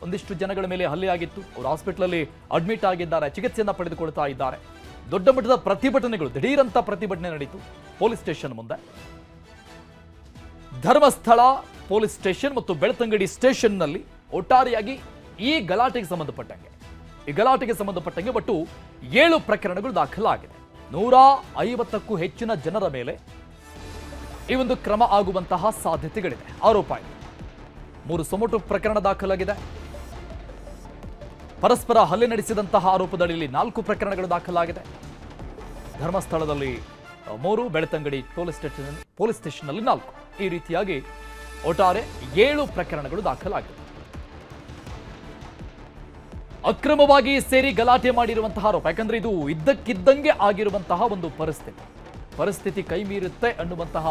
ಒಂದಿಷ್ಟು ಜನಗಳ ಮೇಲೆ ಹಲ್ಲೆ ಆಗಿತ್ತು. ಅವರು ಹಾಸ್ಪಿಟಲಲ್ಲಿ ಅಡ್ಮಿಟ್ ಆಗಿದ್ದಾರೆ, ಚಿಕಿತ್ಸೆಯನ್ನು ಪಡೆದುಕೊಳ್ತಾ ಇದ್ದಾರೆ. ದೊಡ್ಡ ಮಟ್ಟದ ಪ್ರತಿಭಟನೆಗಳು, ದಿಢೀರಂತ ಪ್ರತಿಭಟನೆ ನಡೀತು ಪೊಲೀಸ್ ಸ್ಟೇಷನ್ ಮುಂದೆ. ಧರ್ಮಸ್ಥಳ ಪೊಲೀಸ್ ಸ್ಟೇಷನ್ ಮತ್ತು ಬೆಳ್ತಂಗಡಿ ಸ್ಟೇಷನ್ನಲ್ಲಿ ಒಟ್ಟಾರೆಯಾಗಿ ಈ ಗಲಾಟೆಗೆ ಸಂಬಂಧಪಟ್ಟಂಗೆ ಒಟ್ಟು 7 ಪ್ರಕರಣಗಳು ದಾಖಲಾಗಿದೆ. 150ಕ್ಕೂ ಹೆಚ್ಚಿನ ಜನರ ಮೇಲೆ ಈ ಒಂದು ಕ್ರಮ ಆಗುವಂತಹ ಸಾಧ್ಯತೆಗಳಿದೆ. ಆರೋಪ ಇದೆ. 3 ಸುಮೋಟೋ ಪ್ರಕರಣ ದಾಖಲಾಗಿದೆ. ಪರಸ್ಪರ ಹಲ್ಲೆ ನಡೆಸಿದಂತಹ ಆರೋಪದಡಿಯಲ್ಲಿ 4 ಪ್ರಕರಣಗಳು ದಾಖಲಾಗಿದೆ. ಧರ್ಮಸ್ಥಳದಲ್ಲಿ 3, ಬೆಳ್ತಂಗಡಿ ಪೊಲೀಸ್ ಸ್ಟೇಷನ್ನಲ್ಲಿ 4. ಈ ರೀತಿಯಾಗಿ ಒಟ್ಟಾರೆ 7 ಪ್ರಕರಣಗಳು ದಾಖಲಾಗಿದೆ. ಅಕ್ರಮವಾಗಿ ಸೇರಿ ಗಲಾಟೆ ಮಾಡಿರುವಂತಹ ಆರೋಪ. ಯಾಕಂದ್ರೆ ಇದು ಇದ್ದಕ್ಕಿದ್ದಂಗೆ ಆಗಿರುವಂತಹ ಒಂದು ಪರಿಸ್ಥಿತಿ ಕೈ ಮೀರುತ್ತೆ ಅನ್ನುವಂತಹ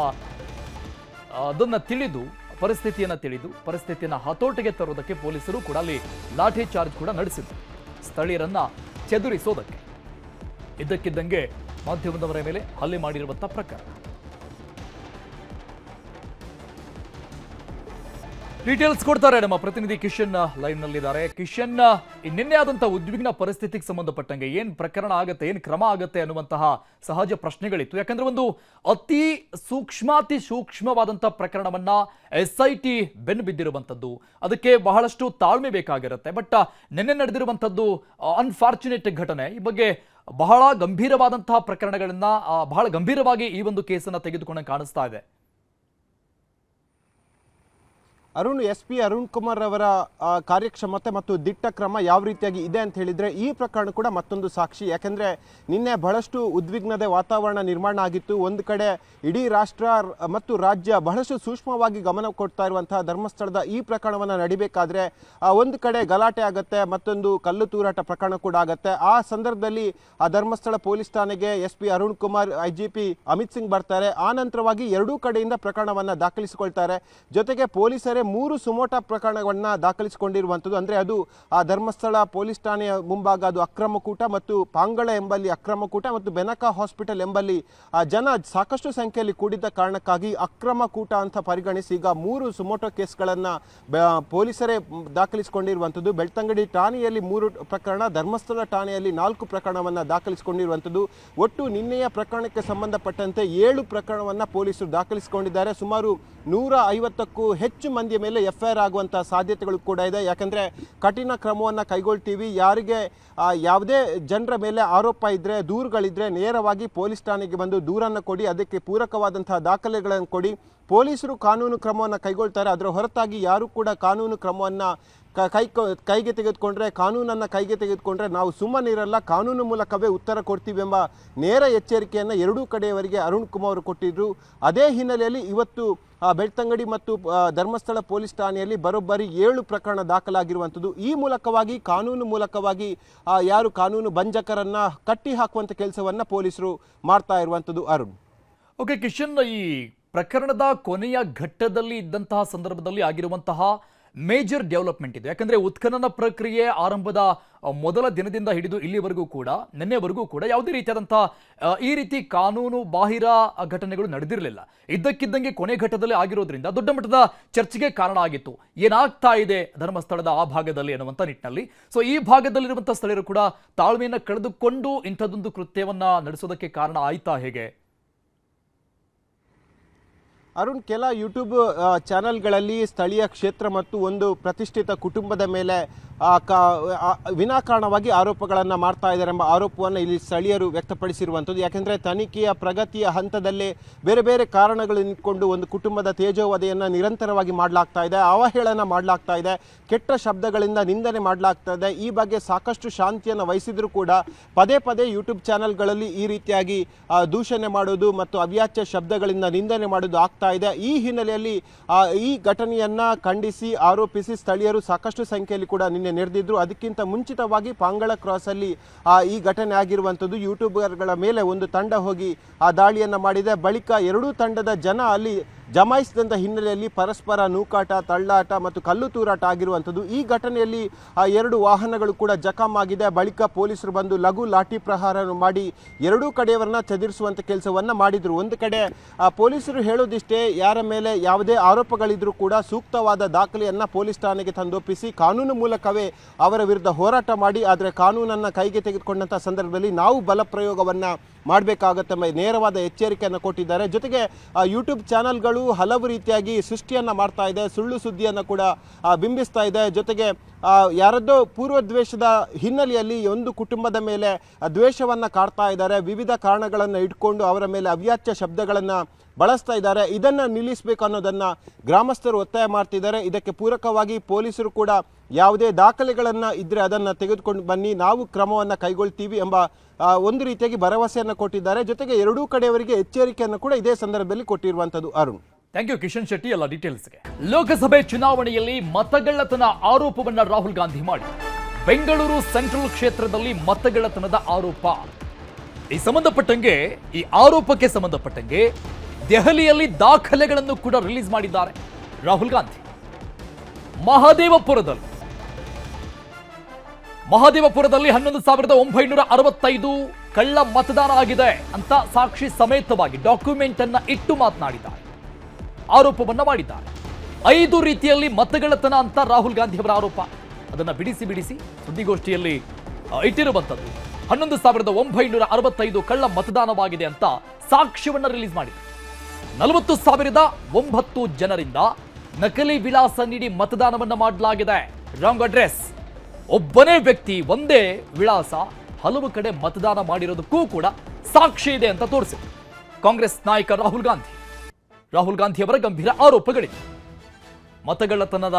ಪರಿಸ್ಥಿತಿಯನ್ನ ಹತೋಟಿಗೆ ತರುವುದಕ್ಕೆ ಪೊಲೀಸರು ಕೂಡ ಅಲ್ಲಿ ಲಾಠಿ ಚಾರ್ಜ್ ಕೂಡ ನಡೆಸಿದ್ರು, ಸ್ಥಳೀಯರನ್ನ ಚೆದುರಿಸೋದಕ್ಕೆ. ಇದ್ದಕ್ಕಿದ್ದಂಗೆ ಮಾಧ್ಯಮದವರ ಮೇಲೆ ಹಲ್ಲೆ ಮಾಡಿರುವಂತಹ ಪ್ರಕರಣ. ಡೀಟೇಲ್ಸ್ ಕೊಡ್ತಾರೆ ನಮ್ಮ ಪ್ರತಿನಿಧಿ ಕಿಶನ್ ಲೈವ್ ನಲ್ಲಿದ್ದಾರೆ. ಕಿಶನ್, ನಿನ್ನೆ ಆದಂತಹ ಉದ್ವಿಗ್ನ ಪರಿಸ್ಥಿತಿಗೆ ಸಂಬಂಧಪಟ್ಟಂಗೆ ಏನ್ ಪ್ರಕರಣ ಆಗತ್ತೆ, ಏನ್ ಕ್ರಮ ಆಗತ್ತೆ ಅನ್ನುವಂತಹ ಸಹಜ ಪ್ರಶ್ನೆಗಳಿತ್ತು. ಯಾಕಂದ್ರೆ ಒಂದು ಅತಿ ಸೂಕ್ಷ್ಮವಾದಂತಹ ಪ್ರಕರಣವನ್ನ SIT ಬೆನ್ನು ಬಿದ್ದಿರುವಂತದ್ದು, ಅದಕ್ಕೆ ಬಹಳಷ್ಟು ತಾಳ್ಮೆ ಬೇಕಾಗಿರುತ್ತೆ. ಬಟ್ ನಿನ್ನೆ ನಡೆದಿರುವಂತದ್ದು ಅನ್ಫಾರ್ಚುನೇಟ್ ಘಟನೆ. ಈ ಬಗ್ಗೆ ಬಹಳ ಗಂಭೀರವಾದಂತಹ ಪ್ರಕರಣಗಳನ್ನ ಬಹಳ ಗಂಭೀರವಾಗಿ ಈ ಒಂದು ಕೇಸನ್ನ ತೆಗೆದುಕೊಂಡು ಕಾಣಿಸ್ತಾ ಇದೆ. SP ಅರುಣ್ ಕುಮಾರ್ ಅವರ ಕಾರ್ಯಕ್ಷಮತೆ ಮತ್ತು ದಿಟ್ಟ ಕ್ರಮ ಯಾವ ರೀತಿಯಾಗಿ ಇದೆ ಅಂತ ಹೇಳಿದ್ರೆ ಈ ಪ್ರಕರಣ ಕೂಡ ಮತ್ತೊಂದು ಸಾಕ್ಷಿ. ಯಾಕೆಂದ್ರೆ ನಿನ್ನೆ ಬಹಳಷ್ಟು ಉದ್ವಿಗ್ನತೆ ವಾತಾವರಣ ನಿರ್ಮಾಣ ಆಗಿತ್ತು. ಒಂದು ಕಡೆ ಇಡೀ ರಾಷ್ಟ್ರ ಮತ್ತು ರಾಜ್ಯ ಬಹಳಷ್ಟು ಸೂಕ್ಷ್ಮವಾಗಿ ಗಮನ ಕೊಡ್ತಾ ಇರುವಂತಹ ಧರ್ಮಸ್ಥಳದ ಈ ಪ್ರಕರಣವನ್ನು ನಡಿಬೇಕಾದ್ರೆ ಒಂದು ಕಡೆ ಗಲಾಟೆ ಆಗುತ್ತೆ, ಮತ್ತೊಂದು ಕಲ್ಲು ತೂರಾಟ ಪ್ರಕರಣ ಕೂಡ ಆಗುತ್ತೆ. ಆ ಸಂದರ್ಭದಲ್ಲಿ ಆ ಧರ್ಮಸ್ಥಳ ಪೊಲೀಸ್ ಠಾಣೆಗೆ SP ಅರುಣ್ ಕುಮಾರ್, IGP ಅಮಿತ್ ಸಿಂಗ್ ಬರ್ತಾರೆ. ಆ ನಂತರವಾಗಿ ಎರಡೂ ಕಡೆಯಿಂದ ಪ್ರಕರಣವನ್ನು ದಾಖಲಿಸಿಕೊಳ್ತಾರೆ. ಜೊತೆಗೆ ಪೊಲೀಸರೇ 3 ಸುಮೋಟೋ ಪ್ರಕರಣಗಳನ್ನ ದಾಖಲಿಸಿಕೊಂಡಿರುವಂಥದ್ದು. ಅಂದರೆ ಅದು ಆ ಧರ್ಮಸ್ಥಳ ಪೊಲೀಸ್ ಠಾಣೆಯ ಮುಂಭಾಗ ಅದು ಅಕ್ರಮಕೂಟ, ಮತ್ತು ಪಾಂಗಳ ಎಂಬಲ್ಲಿ ಅಕ್ರಮಕೂಟ, ಮತ್ತು ಬೆನಕ ಹಾಸ್ಪಿಟಲ್ ಎಂಬಲ್ಲಿ ಜನ ಸಾಕಷ್ಟು ಸಂಖ್ಯೆಯಲ್ಲಿ ಕೂಡಿದ್ದ ಕಾರಣಕ್ಕಾಗಿ ಅಕ್ರಮಕೂಟ ಅಂತ ಪರಿಗಣಿಸಿ ಈಗ 3 ಸುಮೋಟೋ ಕೇಸ್ಗಳನ್ನು ಪೊಲೀಸರೇ ದಾಖಲಿಸಿಕೊಂಡಿರುವಂಥದ್ದು. ಬೆಳ್ತಂಗಡಿ ಠಾಣೆಯಲ್ಲಿ 3 ಪ್ರಕರಣ, ಧರ್ಮಸ್ಥಳ ಠಾಣೆಯಲ್ಲಿ 4 ಪ್ರಕರಣವನ್ನು ದಾಖಲಿಸಿಕೊಂಡಿರುವಂಥದ್ದು. ಒಟ್ಟು ನಿನ್ನೆಯ ಪ್ರಕರಣಕ್ಕೆ ಸಂಬಂಧಪಟ್ಟಂತೆ 7 ಪ್ರಕರಣವನ್ನು ಪೊಲೀಸರು ದಾಖಲಿಸಿಕೊಂಡಿದ್ದಾರೆ. ಸುಮಾರು 150ಕ್ಕೂ ಹೆಚ್ಚು ಮಂದಿಯ ಮೇಲೆ FIR ಆಗುವಂತಹ ಸಾಧ್ಯತೆಗಳು ಕೂಡ ಇದೆ. ಯಾಕಂದ್ರೆ ಕಠಿಣ ಕ್ರಮವನ್ನು ಕೈಗೊಳ್ತೀವಿ, ಯಾರಿಗೆ ಯಾವುದೇ ಜನರ ಮೇಲೆ ಆರೋಪ ಇದ್ರೆ, ದೂರುಗಳಿದ್ರೆ ನೇರವಾಗಿ ಪೊಲೀಸ್ ಠಾಣೆಗೆ ಬಂದು ದೂರನ್ನು ಕೊಡಿ, ಅದಕ್ಕೆ ಪೂರಕವಾದಂತಹ ದಾಖಲೆಗಳನ್ನು ಕೊಡಿ, ಪೊಲೀಸರು ಕಾನೂನು ಕ್ರಮವನ್ನು ಕೈಗೊಳ್ತಾರೆ. ಅದರ ಹೊರತಾಗಿ ಯಾರು ಕೂಡ ಕಾನೂನು ಕ್ರಮವನ್ನು ಕೈಗೆ ತೆಗೆದುಕೊಂಡ್ರೆ ನಾವು ಸುಮ್ಮನಿರಲ್ಲ, ಕಾನೂನು ಮೂಲಕವೇ ಉತ್ತರ ಕೊಡ್ತೀವಿ ಎಂಬ ನೇರ ಎಚ್ಚರಿಕೆಯನ್ನು ಎರಡೂ ಕಡೆಯವರಿಗೆ ಅರುಣ್ ಕುಮಾರ್ ಅವರು ಕೊಟ್ಟಿದ್ರು. ಅದೇ ಹಿನ್ನೆಲೆಯಲ್ಲಿ ಇವತ್ತು ಬೆಳ್ತಂಗಡಿ ಮತ್ತು ಧರ್ಮಸ್ಥಳ ಪೊಲೀಸ್ ಠಾಣೆಯಲ್ಲಿ ಬರೋಬ್ಬರಿ 7 ಪ್ರಕರಣ ದಾಖಲಾಗಿರುವಂಥದ್ದು. ಈ ಮೂಲಕವಾಗಿ ಕಾನೂನು ಮೂಲಕವಾಗಿ ಯಾರು ಕಾನೂನು ಬಂಜಕರನ್ನ ಕಟ್ಟಿ ಹಾಕುವಂಥ ಕೆಲಸವನ್ನು ಪೊಲೀಸರು ಮಾಡ್ತಾ ಇರುವಂಥದ್ದು. ಅರುಣ್, ಓಕೆ ಕಿಶನ್, ಈ ಪ್ರಕರಣದ ಕೊನೆಯ ಘಟ್ಟದಲ್ಲಿ ಇದ್ದಂತಹ ಸಂದರ್ಭದಲ್ಲಿ ಆಗಿರುವಂತಹ ಮೇಜರ್ ಡೆವಲಪ್ಮೆಂಟ್ ಇದು. ಯಾಕಂದ್ರೆ ಉತ್ಖನನ ಪ್ರಕ್ರಿಯೆ ಆರಂಭದ ಮೊದಲ ದಿನದಿಂದ ಹಿಡಿದು ಇಲ್ಲಿವರೆಗೂ ಕೂಡ, ನಿನ್ನೆವರೆಗೂ ಕೂಡ ಯಾವುದೇ ರೀತಿಯಾದಂತಹ ಈ ರೀತಿ ಕಾನೂನು ಬಾಹಿರ ಘಟನೆಗಳು ನಡೆದಿರಲಿಲ್ಲ. ಇದ್ದಕ್ಕಿದ್ದಂಗೆ ಕೊನೆ ಘಟ್ಟದಲ್ಲಿ ಆಗಿರೋದ್ರಿಂದ ದೊಡ್ಡ ಮಟ್ಟದ ಚರ್ಚೆಗೆ ಕಾರಣ ಆಗಿತ್ತು. ಏನಾಗ್ತಾ ಇದೆ ಧರ್ಮಸ್ಥಳದ ಆ ಭಾಗದಲ್ಲಿ ಅನ್ನುವಂಥ ನಿಟ್ಟಿನಲ್ಲಿ. ಸೊ ಈ ಭಾಗದಲ್ಲಿರುವಂತಹ ಸ್ಥಳೀಯರು ಕೂಡ ತಾಳ್ಮೆಯನ್ನು ಕಳೆದುಕೊಂಡು ಇಂಥದ್ದೊಂದು ಕೃತ್ಯವನ್ನ ನಡೆಸೋದಕ್ಕೆ ಕಾರಣ ಆಯ್ತಾ ಹೇಗೆ? ಅರುಣ್, ಕೆಲ ಯೂಟ್ಯೂಬ್ ಚಾನೆಲ್ಗಳಲ್ಲಿ ಸ್ಥಳೀಯ ಕ್ಷೇತ್ರ ಮತ್ತು ಒಂದು ಪ್ರತಿಷ್ಠಿತ ಕುಟುಂಬದ ಮೇಲೆ ವಿನಾಕಾರಣವಾಗಿ ಆರೋಪಗಳನ್ನು ಮಾಡ್ತಾ ಇದ್ದಾರೆ ಎಂಬ ಆರೋಪವನ್ನು ಇಲ್ಲಿ ಸ್ಥಳೀಯರು ವ್ಯಕ್ತಪಡಿಸಿರುವಂಥದ್ದು. ಯಾಕೆಂದರೆ ತನಿಖೆಯ ಪ್ರಗತಿಯ ಹಂತದಲ್ಲೇ ಬೇರೆ ಬೇರೆ ಕಾರಣಗಳನ್ನು ಇಟ್ಕೊಂಡು ಒಂದು ಕುಟುಂಬದ ತೇಜೋವಧೆಯನ್ನು ನಿರಂತರವಾಗಿ ಮಾಡಲಾಗ್ತಾ ಇದೆ, ಅವಹೇಳನ ಮಾಡಲಾಗ್ತಾ ಇದೆ, ಕೆಟ್ಟ ಶಬ್ದಗಳಿಂದ ನಿಂದನೆ ಮಾಡಲಾಗ್ತಾ ಇದೆ. ಈ ಬಗ್ಗೆ ಸಾಕಷ್ಟು ಶಾಂತಿಯನ್ನು ವಹಿಸಿದರೂ ಕೂಡ ಪದೇ ಪದೇ ಯೂಟ್ಯೂಬ್ ಚಾನೆಲ್ಗಳಲ್ಲಿ ಈ ರೀತಿಯಾಗಿ ದೂಷಣೆ ಮಾಡೋದು ಮತ್ತು ಅವ್ಯಾಚ್ಯ ಶಬ್ದಗಳಿಂದ ನಿಂದನೆ ಮಾಡೋದು ಆಗ್ತಾ ಇದೆ. ಈ ಹಿನ್ನೆಲೆಯಲ್ಲಿ ಈ ಘಟನೆಯನ್ನು ಖಂಡಿಸಿ ಆರೋಪಿಸಿ ಸ್ಥಳೀಯರು ಸಾಕಷ್ಟು ಸಂಖ್ಯೆಯಲ್ಲಿ ಕೂಡ ನಿನ್ನೆ ನೆರೆದಿದ್ರು. ಅದಕ್ಕಿಂತ ಮುಂಚಿತವಾಗಿ ಪಾಂಗಳ ಕ್ರಾಸ್ ಅಲ್ಲಿ ಈ ಘಟನೆ ಆಗಿರುವಂಥದ್ದು. ಯೂಟ್ಯೂಬರ್ಗಳ ಮೇಲೆ ಒಂದು ತಂಡ ಹೋಗಿ ಆ ದಾಳಿಯನ್ನು ಮಾಡಿದೆ. ಬಳಿಕ ಎರಡೂ ತಂಡದ ಜನ ಅಲ್ಲಿ ಜಮಾಯಿಸಿದಂಥ ಹಿನ್ನೆಲೆಯಲ್ಲಿ ಪರಸ್ಪರ ನೂಕಾಟ, ತಳ್ಳಾಟ ಮತ್ತು ಕಲ್ಲು ತೂರಾಟ ಆಗಿರುವಂಥದ್ದು. ಈ ಘಟನೆಯಲ್ಲಿ ಎರಡು ವಾಹನಗಳು ಕೂಡ ಜಖಂ ಆಗಿದೆ. ಬಳಿಕ ಪೊಲೀಸರು ಬಂದು ಲಘು ಲಾಠಿ ಪ್ರಹಾರ ಮಾಡಿ ಎರಡೂ ಕಡೆಯವರನ್ನ ಚದುರಿಸುವಂಥ ಕೆಲಸವನ್ನು ಮಾಡಿದರು. ಒಂದು ಕಡೆ ಪೊಲೀಸರು ಹೇಳೋದಿಷ್ಟೇ, ಯಾರ ಮೇಲೆ ಯಾವುದೇ ಆರೋಪಗಳಿದ್ರೂ ಕೂಡ ಸೂಕ್ತವಾದ ದಾಖಲೆಯನ್ನು ಪೊಲೀಸ್ ಠಾಣೆಗೆ ತಂದೊಪ್ಪಿಸಿ ಕಾನೂನು ಮೂಲಕವೇ ಅವರ ವಿರುದ್ಧ ಹೋರಾಟ ಮಾಡಿ, ಆದರೆ ಕಾನೂನನ್ನು ಕೈಗೆ ತೆಗೆದುಕೊಂಡಂಥ ಸಂದರ್ಭದಲ್ಲಿ ನಾವು ಬಲಪ್ರಯೋಗವನ್ನು ಮಾಡಬೇಕಾಗತ್ತೆ ಎಂಬ ನೇರವಾದ ಎಚ್ಚರಿಕೆಯನ್ನು ಕೊಟ್ಟಿದ್ದಾರೆ. ಜೊತೆಗೆ ಯೂಟ್ಯೂಬ್ ಚಾನಲ್ಗಳು ಹಲವು ರೀತಿಯಾಗಿ ಸೃಷ್ಟಿಯನ್ನು ಮಾಡ್ತಾ ಇದೆ, ಸುಳ್ಳು ಸುದ್ದಿಯನ್ನು ಕೂಡ ಬಿಂಬಿಸ್ತಾ ಇದೆ. ಜೊತೆಗೆ ಯಾರದ್ದೋ ಪೂರ್ವ ದ್ವೇಷದ ಹಿನ್ನೆಲೆಯಲ್ಲಿ ಒಂದು ಕುಟುಂಬದ ಮೇಲೆ ದ್ವೇಷವನ್ನು ಕಾಡ್ತಾ ಇದ್ದಾರೆ. ವಿವಿಧ ಕಾರಣಗಳನ್ನು ಇಟ್ಕೊಂಡು ಅವರ ಮೇಲೆ ಅವ್ಯಾಚ್ಯ ಶಬ್ದಗಳನ್ನು ಬಳಸ್ತಾ ಇದ್ದಾರೆ. ಇದನ್ನು ನಿಲ್ಲಿಸಬೇಕು ಅನ್ನೋದನ್ನು ಗ್ರಾಮಸ್ಥರು ಒತ್ತಾಯ ಮಾಡ್ತಿದ್ದಾರೆ. ಇದಕ್ಕೆ ಪೂರಕವಾಗಿ ಪೊಲೀಸರು ಕೂಡ ಯಾವುದೇ ದಾಖಲೆಗಳನ್ನು ಇದ್ದರೆ ಅದನ್ನು ತೆಗೆದುಕೊಂಡು ಬನ್ನಿ, ನಾವು ಕ್ರಮವನ್ನು ಕೈಗೊಳ್ತೀವಿ ಎಂಬ ಒಂದು ರೀತಿಯಾಗಿ ಭರವಸೆಯನ್ನು ಕೊಟ್ಟಿದ್ದಾರೆ. ಜೊತೆಗೆ ಎರಡೂ ಕಡೆಯವರಿಗೆ ಎಚ್ಚರಿಕೆಯನ್ನು ಕೂಡ ಇದೇ ಸಂದರ್ಭದಲ್ಲಿ ಕೊಟ್ಟಿರುವಂಥದ್ದು. ಅರುಣ್, ಥ್ಯಾಂಕ್ ಯು ಕಿಶನ್ ಶೆಟ್ಟಿ ಎಲ್ಲ ಡೀಟೇಲ್ಸ್ಗೆ. ಲೋಕಸಭೆ ಚುನಾವಣೆಯಲ್ಲಿ ಮತಗಳ್ಳತನ ಆರೋಪವನ್ನ ರಾಹುಲ್ ಗಾಂಧಿ ಮಾಡಿ ಬೆಂಗಳೂರು ಸೆಂಟ್ರಲ್ ಕ್ಷೇತ್ರದಲ್ಲಿ ಮತಗಳ್ಳತನದ ಆರೋಪ. ಈ ಸಂಬಂಧಪಟ್ಟಂಗೆ, ಈ ಆರೋಪಕ್ಕೆ ಸಂಬಂಧಪಟ್ಟಂಗೆ ದೆಹಲಿಯಲ್ಲಿ ದಾಖಲೆಗಳನ್ನು ಕೂಡ ರಿಲೀಸ್ ಮಾಡಿದ್ದಾರೆ ರಾಹುಲ್ ಗಾಂಧಿ. ಮಹದೇವಪುರದಲ್ಲಿ 11,965 ಕಳ್ಳ ಮತದಾನ ಆಗಿದೆ ಅಂತ ಸಾಕ್ಷಿ ಸಮೇತವಾಗಿ ಡಾಕ್ಯುಮೆಂಟ್ ಅನ್ನ ಇಟ್ಟು ಮಾತನಾಡಿದ್ದಾರೆ, ಆರೋಪವನ್ನ ಮಾಡಿದ್ದಾರೆ. 5 ರೀತಿಯಲ್ಲಿ ಮತಗಳ್ಳತನ ಅಂತ ರಾಹುಲ್ ಗಾಂಧಿ ಅವರ ಆರೋಪ. ಅದನ್ನ ಬಿಡಿಸಿ ಸುದ್ದಿಗೋಷ್ಠಿಯಲ್ಲಿ ಇಟ್ಟಿರುವಂತದ್ದು. 11,965 ಕಳ್ಳ ಮತದಾನವಾಗಿದೆ ಅಂತ ಸಾಕ್ಷ್ಯವನ್ನ ರಿಲೀಸ್ ಮಾಡಿದ್ದಾರೆ. 40,009 ಜನರಿಂದ ನಕಲಿ ವಿಳಾಸ ನೀಡಿ ಮತದಾನವನ್ನ ಮಾಡಲಾಗಿದೆ. ರಾಂಗ್ ಅಡ್ರೆಸ್, ಒಬ್ಬನೇ ವ್ಯಕ್ತಿ ಒಂದೇ ವಿಳಾಸ ಹಲವು ಕಡೆ ಮತದಾನ ಮಾಡಿರೋದಕ್ಕೂ ಕೂಡ ಸಾಕ್ಷಿ ಇದೆ ಅಂತ ತೋರಿಸಿದ್ರು ಕಾಂಗ್ರೆಸ್ ನಾಯಕ ರಾಹುಲ್ ಗಾಂಧಿ ಅವರ ಗಂಭೀರ ಆರೋಪಗಳಿವೆ. ಮತಗಳ್ಳತನದ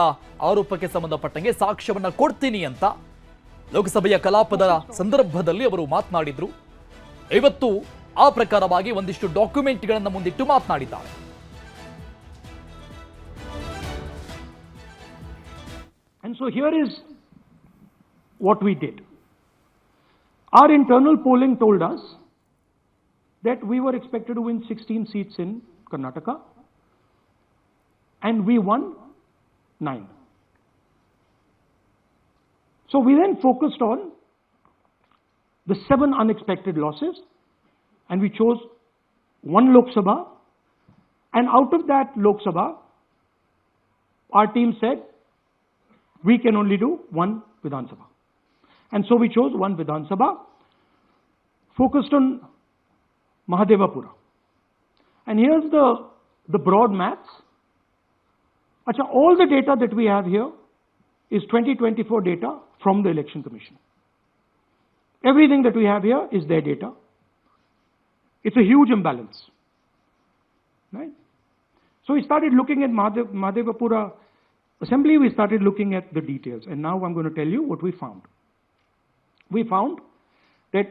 ಆರೋಪಕ್ಕೆ ಸಂಬಂಧಪಟ್ಟಂಗೆ ಸಾಕ್ಷ್ಯವನ್ನ ಕೊಡ್ತೀನಿ ಅಂತ ಲೋಕಸಭೆಯ ಕಲಾಪದ ಸಂದರ್ಭದಲ್ಲಿ ಅವರು ಮಾತನಾಡಿದ್ರು. ಇವತ್ತು ಆ ಪ್ರಕಾರವಾಗಿ ಒಂದಿಷ್ಟು ಡಾಕ್ಯುಮೆಂಟ್ಗಳನ್ನು ಮುಂದಿಟ್ಟು ಮಾತನಾಡಿದ್ದಾರೆ. And so here is what we did. Our internal polling told us that we were expected to win 16 seats in Karnataka, and we won 9. So we then focused on the 7 unexpected losses, and we chose 1 Lok Sabha, and out of that Lok Sabha, our team said we can only do 1 Vidhan Sabha. And so we chose 1 Vidhan Sabha, focused on Mahadevapura. And here's the broad maths. Achha, all the data that we have here is 2024 data from the Election Commission. Everything that we have here is their data. It's a huge imbalance, right? So we started looking at Mahadevapura Assembly, we started looking at the details, and now I'm going to tell you what we found. We found that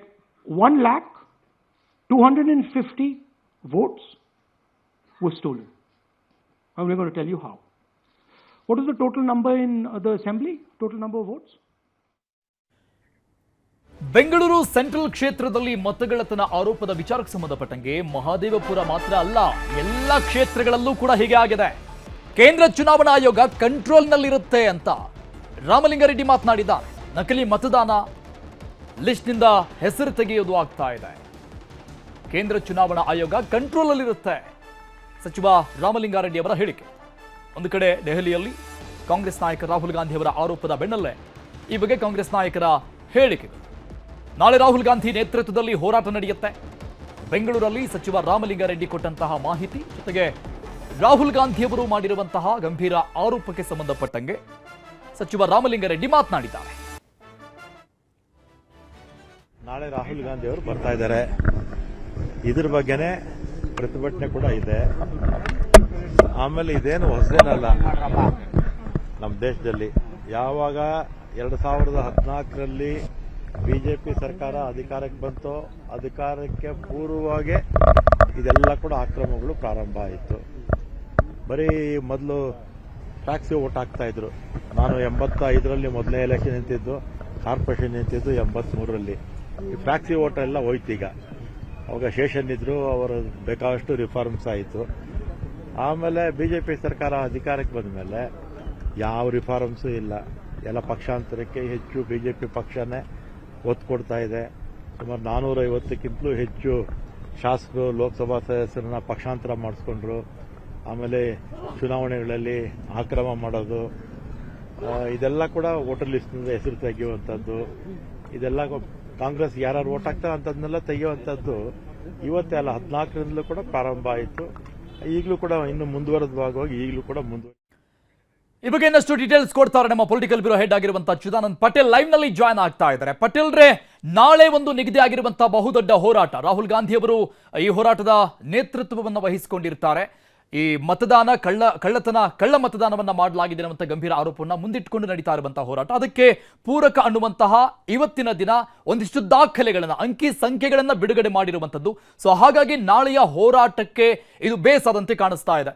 1,250,000 votes were stolen. And we're going to tell you how. What is the total number in the assembly? Total number of votes? Bengaluru central ಕ್ಷೇತ್ರದಲ್ಲಿ ಮತಗಳ್ಳತನ ಆರೋಪದ ವಿಚಾರಕ್ಕೆ ಸಂಬಂಧಪಟ್ಟಂಗೆ ಮಹದೇವಪುರ ಮಾತ್ರ ಅಲ್ಲ, ಎಲ್ಲ ಕ್ಷೇತ್ರಗಳಲ್ಲೂ ಕೂಡ ಹೀಗೆ ಆಗಿದೆ. ಕೇಂದ್ರ ಚುನಾವಣಾ ಆಯೋಗ ಕಂಟ್ರೋಲ್ನಲ್ಲಿರುತ್ತೆ ಅಂತ ರಾಮಲಿಂಗಾರೆಡ್ಡಿ ಮಾತನಾಡಿದ್ದಾರೆ. ನಕಲಿ ಮತದಾನ ಲಿಸ್ಟ್ನಿಂದ ಹೆಸರು ತೆಗೆಯೋದು ಆಗ್ತಾ ಇದೆ. ಕೇಂದ್ರ ಚುನಾವಣಾ ಆಯೋಗ ಕಂಟ್ರೋಲಲ್ಲಿರುತ್ತೆ, ಸಚಿವ ರಾಮಲಿಂಗಾರೆಡ್ಡಿ ಅವರ ಹೇಳಿಕೆ. ಒಂದು ಕಡೆ ದೆಹಲಿಯಲ್ಲಿ ಕಾಂಗ್ರೆಸ್ ನಾಯಕ ರಾಹುಲ್ ಗಾಂಧಿ ಅವರ ಆರೋಪದ ಬೆನ್ನಲ್ಲೇ ಈ ಬಗ್ಗೆ ಕಾಂಗ್ರೆಸ್ ನಾಯಕರ ಹೇಳಿಕೆ. ನಾಳೆ ರಾಹುಲ್ ಗಾಂಧಿ ನೇತೃತ್ವದಲ್ಲಿ ಹೋರಾಟ ನಡೆಯುತ್ತೆ. ಬೆಂಗಳೂರಲ್ಲಿ ಸಚಿವ ರಾಮಲಿಂಗಾರೆಡ್ಡಿ ಕೊಟ್ಟಂತಹ ಮಾಹಿತಿ ಜೊತೆಗೆ ರಾಹುಲ್ ಗಾಂಧಿ ಅವರು ಮಾಡಿರುವಂತಹ ಗಂಭೀರ ಆರೋಪಕ್ಕೆ ಸಂಬಂಧಪಟ್ಟಂಗೆ ಸಚಿವ ರಾಮಲಿಂಗಾರೆಡ್ಡಿ ಮಾತನಾಡಿದ್ದಾರೆ. ನಾಳೆ ರಾಹುಲ್ ಗಾಂಧಿ ಅವರು ಬರ್ತಾ ಇದ್ದಾರೆ. ಇದ್ರ ಬಗ್ಗೆನೇ ಪ್ರತಿಭಟನೆ ಕೂಡ ಇದೆ. ಆಮೇಲೆ ಇದೇನು ಹೊಸದೇನಲ್ಲ ನಮ್ಮ ದೇಶದಲ್ಲಿ. ಯಾವಾಗ 2014ರಲ್ಲಿ ಬಿಜೆಪಿ ಸರ್ಕಾರ ಅಧಿಕಾರಕ್ಕೆ ಬಂತು, ಅಧಿಕಾರಕ್ಕೆ ಪೂರ್ವವಾಗಿ ಇದೆಲ್ಲ ಕೂಡ ಅಕ್ರಮಗಳು ಪ್ರಾರಂಭ ಆಯಿತು. ಬರೀ ಮೊದಲು ಟ್ಯಾಕ್ಸಿ ಓಟ್ ಹಾಕ್ತಾ ಇದ್ರು. ನಾನು 85ರಲ್ಲಿ ಮೊದಲನೇ ಎಲೆಕ್ಷನ್ ನಿಂತಿದ್ದು, ಕಾರ್ಪೊರೇಷನ್ ನಿಂತಿದ್ದು 83ರಲ್ಲಿ. ಈ ಟ್ಯಾಕ್ಸಿ ಓಟ್ ಎಲ್ಲ ಹೋಯ್ತು. ಈಗ ಅವಾಗ ಶೇಷನ್ ಇದ್ರು, ಅವರು ಬೇಕಾದಷ್ಟು ರಿಫಾರ್ಮ್ಸ್ ಆಯಿತು. ಆಮೇಲೆ ಬಿಜೆಪಿ ಸರ್ಕಾರ ಅಧಿಕಾರಕ್ಕೆ ಬಂದ ಮೇಲೆ ಯಾವ ರಿಫಾರ್ಮ್ಸು ಇಲ್ಲ. ಎಲ್ಲ ಪಕ್ಷಾಂತರಕ್ಕೆ ಹೆಚ್ಚು ಬಿಜೆಪಿ ಪಕ್ಷನೇ ಒತ್ತು ಕೊಡ್ತಾ ಇದೆ. ಸುಮಾರು 450ಕ್ಕಿಂತಲೂ ಹೆಚ್ಚು ಶಾಸಕರು, ಲೋಕಸಭಾ ಸದಸ್ಯರನ್ನ ಪಕ್ಷಾಂತರ ಮಾಡಿಸ್ಕೊಂಡ್ರು. ಆಮೇಲೆ ಚುನಾವಣೆಗಳಲ್ಲಿ ಆಕ್ರಮ ಮಾಡೋದು, ಇದೆಲ್ಲ ಕೂಡ ವೋಟರ್ ಲಿಸ್ಟ್ನಿಂದ ಹೆಸರು ತೆಗೆಯುವಂಥದ್ದು, ಇದೆಲ್ಲ ಕಾಂಗ್ರೆಸ್ ಯಾರು ವೋಟ್ ಹಾಕ್ತಾರೆ ಅಂಥದ್ದನ್ನೆಲ್ಲ ತೆಗೆಯುವಂಥದ್ದು ಇವತ್ತೇ ಅಲ್ಲ, 14ರಿಂದಲೂ ಕೂಡ ಪ್ರಾರಂಭ ಆಯಿತು. ಈಗಲೂ ಕೂಡ ಇನ್ನು ಮುಂದುವರೆದ ಭಾಗವಾಗಿ ಈಗಲೂ ಕೂಡ ಈ ಬಗ್ಗೆ ಇನ್ನಷ್ಟು ಡೀಟೇಲ್ಸ್ ಕೊಡ್ತಾರೆ ನಮ್ಮ ಪೊಲಿಟಿಕಲ್ ಬ್ಯೂರೋ ಹೆಡ್ ಆಗಿರುವಂತಹ ಚಿದಾನಂದ್ ಪಟೇಲ್ ಲೈವ್ ನಲ್ಲಿ ಜಾಯ್ನ್ ಆಗ್ತಾ ಇದ್ದಾರೆ. ಪಟೇಲ್ರೇ, ನಾಳೆ ಒಂದು ನಿಗದಿ ಆಗಿರುವಂತಹ ಬಹುದೊಡ್ಡ ಹೋರಾಟ, ರಾಹುಲ್ ಗಾಂಧಿ ಅವರು ಈ ಹೋರಾಟದ ನೇತೃತ್ವವನ್ನು ವಹಿಸಿಕೊಂಡಿರ್ತಾರೆ. ಈ ಮತದಾನ ಕಳ್ಳ ಮತದಾನವನ್ನ ಮಾಡಲಾಗಿದೆ ಅನ್ನುವಂಥ ಗಂಭೀರ ಆರೋಪವನ್ನ ಮುಂದಿಟ್ಟುಕೊಂಡು ನಡೀತಾ ಇರುವಂತಹ ಹೋರಾಟ, ಅದಕ್ಕೆ ಪೂರಕ ಅನ್ನುವಂತಹ ಇವತ್ತಿನ ದಿನ ಒಂದಿಷ್ಟು ದಾಖಲೆಗಳನ್ನ, ಅಂಕಿ ಸಂಖ್ಯೆಗಳನ್ನ ಬಿಡುಗಡೆ ಮಾಡಿರುವಂತದ್ದು. ಸೊ ಹಾಗಾಗಿ ನಾಳೆಯ ಹೋರಾಟಕ್ಕೆ ಇದು ಬೇಸಾದಂತೆ ಕಾಣಿಸ್ತಾ ಇದೆ.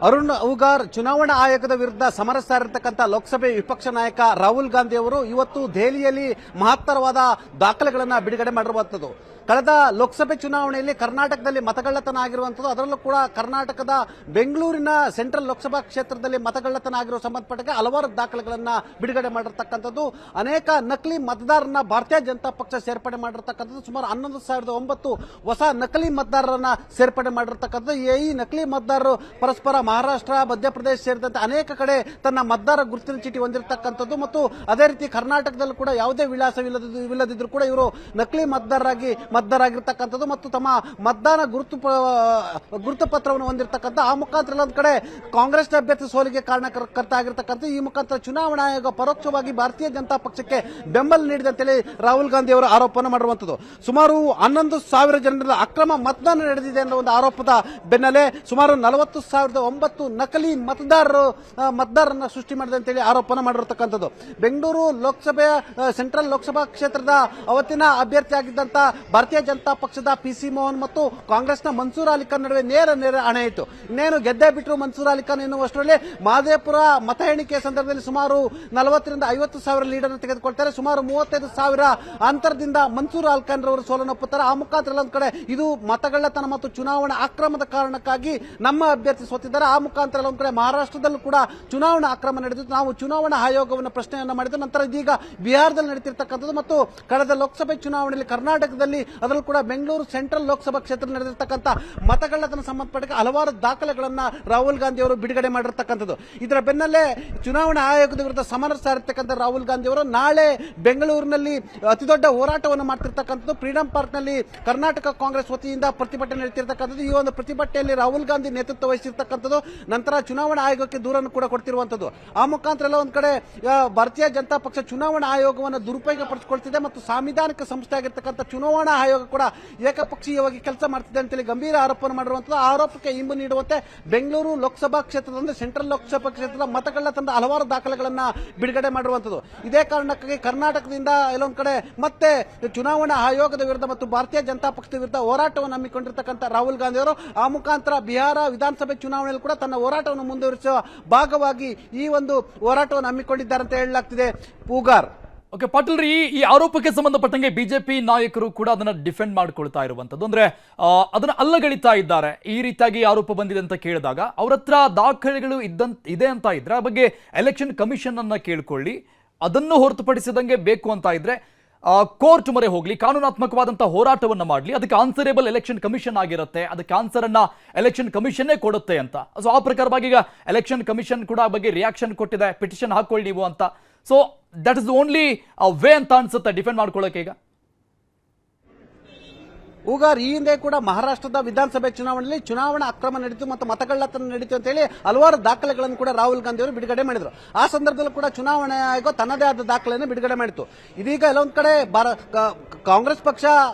ಅರುಣ್ ಉಗಾರ್, ಚುನಾವಣಾ ಆಯೋಗದ ವಿರುದ್ಧ ಸಮರಸ್ತಾ ಲೋಕಸಭೆ ವಿಪಕ್ಷ ನಾಯಕ ರಾಹುಲ್ ಗಾಂಧಿ ಅವರು ಇವತ್ತು ದೆಹಲಿಯಲ್ಲಿ ಮಹತ್ತರವಾದ ದಾಖಲೆಗಳನ್ನು ಬಿಡುಗಡೆ ಮಾಡಿರುವಂಥದ್ದು. ಕಳೆದ ಲೋಕಸಭೆ ಚುನಾವಣೆಯಲ್ಲಿ ಕರ್ನಾಟಕದಲ್ಲಿ ಮತಗಳ್ಳತನ ಆಗಿರುವಂಥದ್ದು, ಅದರಲ್ಲೂ ಕೂಡ ಕರ್ನಾಟಕದ ಬೆಂಗಳೂರಿನ ಸೆಂಟ್ರಲ್ ಲೋಕಸಭಾ ಕ್ಷೇತ್ರದಲ್ಲಿ ಮತಗಳ್ಳತನ ಆಗಿರುವ ಸಂಬಂಧಪಟ್ಟ ಹಲವಾರು ದಾಖಲೆಗಳನ್ನು ಬಿಡುಗಡೆ ಮಾಡಿರ್ತಕ್ಕಂಥದ್ದು. ಅನೇಕ ನಕಲಿ ಮತದಾರರನ್ನ ಭಾರತೀಯ ಜನತಾ ಪಕ್ಷ ಸೇರ್ಪಡೆ ಮಾಡಿರ್ತಕ್ಕಂಥದ್ದು. ಸುಮಾರು 11,009 ಹೊಸ ನಕಲಿ ಮತದಾರರನ್ನ ಸೇರ್ಪಡೆ ಮಾಡಿರ್ತಕ್ಕಂಥದ್ದು. ಈ ನಕಲಿ ಮತದಾರರು ಪರಸ್ಪರ ಮಹಾರಾಷ್ಟ್ರ, ಮಧ್ಯಪ್ರದೇಶ ಸೇರಿದಂತೆ ಅನೇಕ ಕಡೆ ತನ್ನ ಮತದಾರ ಗುರುತಿನ ಚೀಟಿ ಹೊಂದಿರತಕ್ಕಂಥದ್ದು ಮತ್ತು ಅದೇ ರೀತಿ ಕರ್ನಾಟಕದಲ್ಲೂ ಕೂಡ ಯಾವುದೇ ವಿಳಾಸವಿಲ್ಲದಿದ್ದರೂ ಕೂಡ ಇವರು ನಕಲಿ ಮತದಾರರಾಗಿರ್ತಕ್ಕಂಥದ್ದು ಮತ್ತು ತಮ್ಮ ಮತದಾನ ಗುರುತು ಪತ್ರವನ್ನು ಹೊಂದಿರತಕ್ಕಂಥ. ಆ ಮುಖಾಂತರ ಒಂದು ಕಡೆ ಕಾಂಗ್ರೆಸ್ ಅಭ್ಯರ್ಥಿ ಸೋಲಿಗೆ ಕಾರಣಕರ್ತ ಆಗಿರ್ತಕ್ಕಂಥ. ಈ ಮುಖಾಂತರ ಚುನಾವಣಾ ಆಯೋಗ ಪರೋಕ್ಷವಾಗಿ ಭಾರತೀಯ ಜನತಾ ಪಕ್ಷಕ್ಕೆ ಬೆಂಬಲ ನೀಡಿದಂತೇಳಿ ರಾಹುಲ್ ಗಾಂಧಿ ಅವರು ಆರೋಪವನ್ನು ಮಾಡಿರುವಂಥದ್ದು. ಸುಮಾರು 11,000 ಜನರ ಅಕ್ರಮ ಮತದಾನ ನಡೆದಿದೆ ಅನ್ನೋ ಒಂದು ಆರೋಪದ ಬೆನ್ನಲ್ಲೇ ಸುಮಾರು 40,009 ನಕಲಿ ಮತದಾರರನ್ನ ಸೃಷ್ಟಿ ಮಾಡಿದೆ ಅಂತೇಳಿ ಆರೋಪನ ಮಾಡಿರತಕ್ಕಂಥದ್ದು. ಬೆಂಗಳೂರು ಲೋಕಸಭೆಯ ಸೆಂಟ್ರಲ್ ಲೋಕಸಭಾ ಕ್ಷೇತ್ರದ ಅವತ್ತಿನ ಅಭ್ಯರ್ಥಿಯಾಗಿದ್ದಂತ ಭಾರತೀಯ ಜನತಾ ಪಕ್ಷದ PC ಮೋಹನ್ ಮತ್ತು ಕಾಂಗ್ರೆಸ್ನ ಮನ್ಸೂರ್ ಅಲಿ ಖಾನ್ ನಡುವೆ ನೇರ ಹಣೆ ಇತ್ತು. ಇನ್ನೇನು ಗೆದ್ದೇ ಬಿಟ್ಟರು ಮನ್ಸೂರ್ ಅಲಿ ಖಾನ್ ಎನ್ನುವಷ್ಟರಲ್ಲಿ ಮಹದೇವಪುರ ಮತ ಎಣಿಕೆ ಸಂದರ್ಭದಲ್ಲಿ ಸುಮಾರು 40ರಿಂದ 50,000 ಲೀಡ್ ಅನ್ನು ತೆಗೆದುಕೊಳ್ತಾರೆ. ಸುಮಾರು 35,000 ಅಂತರದಿಂದ ಮನ್ಸೂರ್ ಅಲಿ ಖಾನ್ ರವರು ಸೋಲನ್ನೊಪ್ಪುತ್ತಾರೆ. ಆ ಮುಖಾಂತರ ಒಂದು ಕಡೆ ಇದು ಮತಗಳ್ಳತನ ಮತ್ತು ಚುನಾವಣಾ ಅಕ್ರಮದ ಕಾರಣಕ್ಕಾಗಿ ನಮ್ಮ ಅಭ್ಯರ್ಥಿ ಸೋತಿದ್ದಾರೆ. ಆ ಮುಖಾಂತರ ಒಂದು ಕಡೆ ಮಹಾರಾಷ್ಟ್ರದಲ್ಲೂ ಕೂಡ ಚುನಾವಣಾ ಅಕ್ರಮ ನಡೆದಿತ್ತು. ನಾವು ಚುನಾವಣಾ ಆಯೋಗವನ್ನು ಪ್ರಶ್ನೆಯನ್ನ ಮಾಡಿದ ನಂತರ ಇದೀಗ ಬಿಹಾರದಲ್ಲಿ ನಡೆದಿರ್ತಕ್ಕಂಥದ್ದು ಮತ್ತು ಕಳೆದ ಲೋಕಸಭೆ ಚುನಾವಣೆಯಲ್ಲಿ ಕರ್ನಾಟಕದಲ್ಲಿ ಅದರಲ್ಲೂ ಕೂಡ ಬೆಂಗಳೂರು ಸೆಂಟ್ರಲ್ ಲೋಕಸಭಾ ಕ್ಷೇತ್ರ ನಡೆದಿರ್ತಕ್ಕಂಥ ಮತಗಳ್ಳತನ ಸಂಬಂಧಪಟ್ಟ ಹಲವಾರು ದಾಖಲೆಗಳನ್ನ ರಾಹುಲ್ ಗಾಂಧಿ ಅವರು ಬಿಡುಗಡೆ ಮಾಡಿರ್ತಕ್ಕಂಥದ್ದು. ಇದರ ಬೆನ್ನಲ್ಲೇ ಚುನಾವಣಾ ಆಯೋಗದ ವಿರುದ್ಧ ಸಮರ ಸಾರಿರ್ತಕ್ಕಂಥ ರಾಹುಲ್ ಗಾಂಧಿ ಅವರು ನಾಳೆ ಬೆಂಗಳೂರಿನಲ್ಲಿ ಅತಿದೊಡ್ಡ ಹೋರಾಟವನ್ನು ಮಾಡ್ತಿರ್ತಕ್ಕಂಥದ್ದು. ಫ್ರೀಡಂ ಪಾರ್ಕ್ ನಲ್ಲಿ ಕರ್ನಾಟಕ ಕಾಂಗ್ರೆಸ್ ವತಿಯಿಂದ ಪ್ರತಿಭಟನೆ ನಡೆಸಿರ್ತಕ್ಕಂಥದ್ದು. ಈ ಒಂದು ಪ್ರತಿಭಟನೆಯಲ್ಲಿ ರಾಹುಲ್ ಗಾಂಧಿ ನೇತೃತ್ವ ವಹಿಸಿರ್ತಕ್ಕಂಥದ್ದು. ನಂತರ ಚುನಾವಣಾ ಆಯೋಗಕ್ಕೆ ದೂರನ್ನು ಕೂಡ ಕೊಡ್ತಿರುವಂತದ್ದು. ಆ ಮುಖಾಂತರ ಎಲ್ಲ ಒಂದ್ ಕಡೆ ಭಾರತೀಯ ಜನತಾ ಪಕ್ಷ ಚುನಾವಣಾ ಆಯೋಗವನ್ನು ದುರುಪಯೋಗ ಪಡಿಸಿಕೊಳ್ತಿದೆ ಮತ್ತು ಸಾಂವಿಧಾನಿಕ ಸಂಸ್ಥೆ ಆಗಿರ್ತಕ್ಕಂಥ ಚುನಾವಣಾ ಆಯೋಗ ಕೂಡ ಏಕಪಕ್ಷೀಯವಾಗಿ ಕೆಲಸ ಮಾಡ್ತಿದೆ ಅಂತೇಳಿ ಗಂಭೀರ ಆರೋಪವನ್ನು ಮಾಡಿರುವಂತಹ ಆರೋಪಕ್ಕೆ ಇಂಬು ನೀಡುವಂತೆ ಬೆಂಗಳೂರು ಲೋಕಸಭಾ ಕ್ಷೇತ್ರದಿಂದ ಸೆಂಟ್ರಲ್ ಲೋಕಸಭಾ ಕ್ಷೇತ್ರದ ಮತಗಳ್ಳತನದ ಹಲವಾರು ದಾಖಲೆಗಳನ್ನ ಬಿಡುಗಡೆ ಮಾಡಿರುವಂತದ್ದು. ಇದೇ ಕಾರಣಕ್ಕಾಗಿ ಕರ್ನಾಟಕದಿಂದ ಎಲ್ಲೊಂದ್ ಕಡೆ ಮತ್ತೆ ಚುನಾವಣಾ ಆಯೋಗದ ವಿರುದ್ಧ ಮತ್ತು ಭಾರತೀಯ ಜನತಾ ಪಕ್ಷದ ವಿರುದ್ಧ ಹೋರಾಟವನ್ನು ಹಮ್ಮಿಕೊಂಡಿರ್ತಕ್ಕಂಥ ರಾಹುಲ್ ಗಾಂಧಿ ಅವರು ಆ ಮುಖಾಂತರ ಬಿಹಾರ ವಿಧಾನಸಭೆ ಚುನಾವಣೆಯಲ್ಲಿ ಕೂಡ ತನ್ನ ಹೋರಾಟವನ್ನು ಮುಂದುವರಿಸುವ ಭಾಗವಾಗಿ ಈ ಒಂದು ಹೋರಾಟವನ್ನು ಹಮ್ಮಿಕೊಂಡಿದ್ದಾರೆ ಅಂತ ಹೇಳಲಾಗ್ತಿದೆ. ಪೂಗಾರ್ ಓಕೆ ಪಾಟೀಲ್ ರೀ, ಈ ಆರೋಪಕ್ಕೆ ಸಂಬಂಧಪಟ್ಟಂಗೆ ಬಿಜೆಪಿ ನಾಯಕರು ಕೂಡ ಅದನ್ನ ಡಿಫೆಂಡ್ ಮಾಡ್ಕೊಳ್ತಾ ಇರುವಂತದ್ದು, ಅಂದ್ರೆ ಅದನ್ನ ಅಲ್ಲಗಳಿತಾ ಇದ್ದಾರೆ. ಈ ರೀತಿಯಾಗಿ ಆರೋಪ ಬಂದಿದೆ ಅಂತ ಕೇಳಿದಾಗ ಅವ್ರ ಹತ್ರ ದಾಖಲೆಗಳು ಇದೆ ಅಂತ ಇದ್ರೆ ಆ ಬಗ್ಗೆ ಎಲೆಕ್ಷನ್ ಕಮಿಷನ್ ಅನ್ನ ಕೇಳ್ಕೊಳ್ಳಿ, ಅದನ್ನು ಹೊರತುಪಡಿಸಿದಂಗೆ ಬೇಕು ಅಂತ ಇದ್ರೆ ಕೋರ್ಟ್ ಮೊರೆ ಹೋಗ್ಲಿ, ಕಾನೂನಾತ್ಮಕವಾದಂತಹ ಹೋರಾಟವನ್ನ ಮಾಡಲಿ, ಅದಕ್ಕೆ ಆನ್ಸರೇಬಲ್ ಎಲೆಕ್ಷನ್ ಕಮಿಷನ್ ಆಗಿರುತ್ತೆ, ಅದಕ್ಕೆ ಆನ್ಸರ್ ಅನ್ನ ಎಲೆಕ್ಷನ್ ಕಮಿಷನ್ನೇ ಕೊಡುತ್ತೆ ಅಂತ. ಸೊ ಆ ಪ್ರಕಾರವಾಗಿ ಈಗ ಎಲೆಕ್ಷನ್ ಕಮಿಷನ್ ಕೂಡ ಆ ಬಗ್ಗೆ ರಿಯಾಕ್ಷನ್ ಕೊಟ್ಟಿದೆ, ಪಿಟಿಷನ್ ಹಾಕೊಳ್ಳಿ ನೀವು ಅಂತ. So that is only way ಅಂತ ಅನ್ಸುತ್ತೆ ಡಿಫೆಂಡ್ ಮಾಡ್ಕೊಳ್ಳೋಕೆ ಈಗ. ಉಗಾರ್, ಈ ಹಿಂದೆ ಕೂಡ ಮಹಾರಾಷ್ಟ್ರದ ವಿಧಾನಸಭೆ ಚುನಾವಣೆಯಲ್ಲಿ ಚುನಾವಣಾ ಅಕ್ರಮ ನಡೀತು ಮತ್ತು ಮತಗಳ್ಳತನ ನಡೀತು ಅಂತ ಹೇಳಿ ಹಲವಾರು ದಾಖಲೆಗಳನ್ನು ಕೂಡ ರಾಹುಲ್ ಗಾಂಧಿ ಅವರು ಬಿಡುಗಡೆ ಮಾಡಿದ್ರು. ಆ ಸಂದರ್ಭದಲ್ಲೂ ಕೂಡ ಚುನಾವಣಾ ಆಯೋಗ ತನ್ನದೇ ಆದ ದಾಖಲೆಯನ್ನು ಬಿಡುಗಡೆ ಮಾಡಿತ್ತು. ಇದೀಗ ಎಲ್ಲೊಂದ್ ಕಡೆ ಕಾಂಗ್ರೆಸ್ ಪಕ್ಷ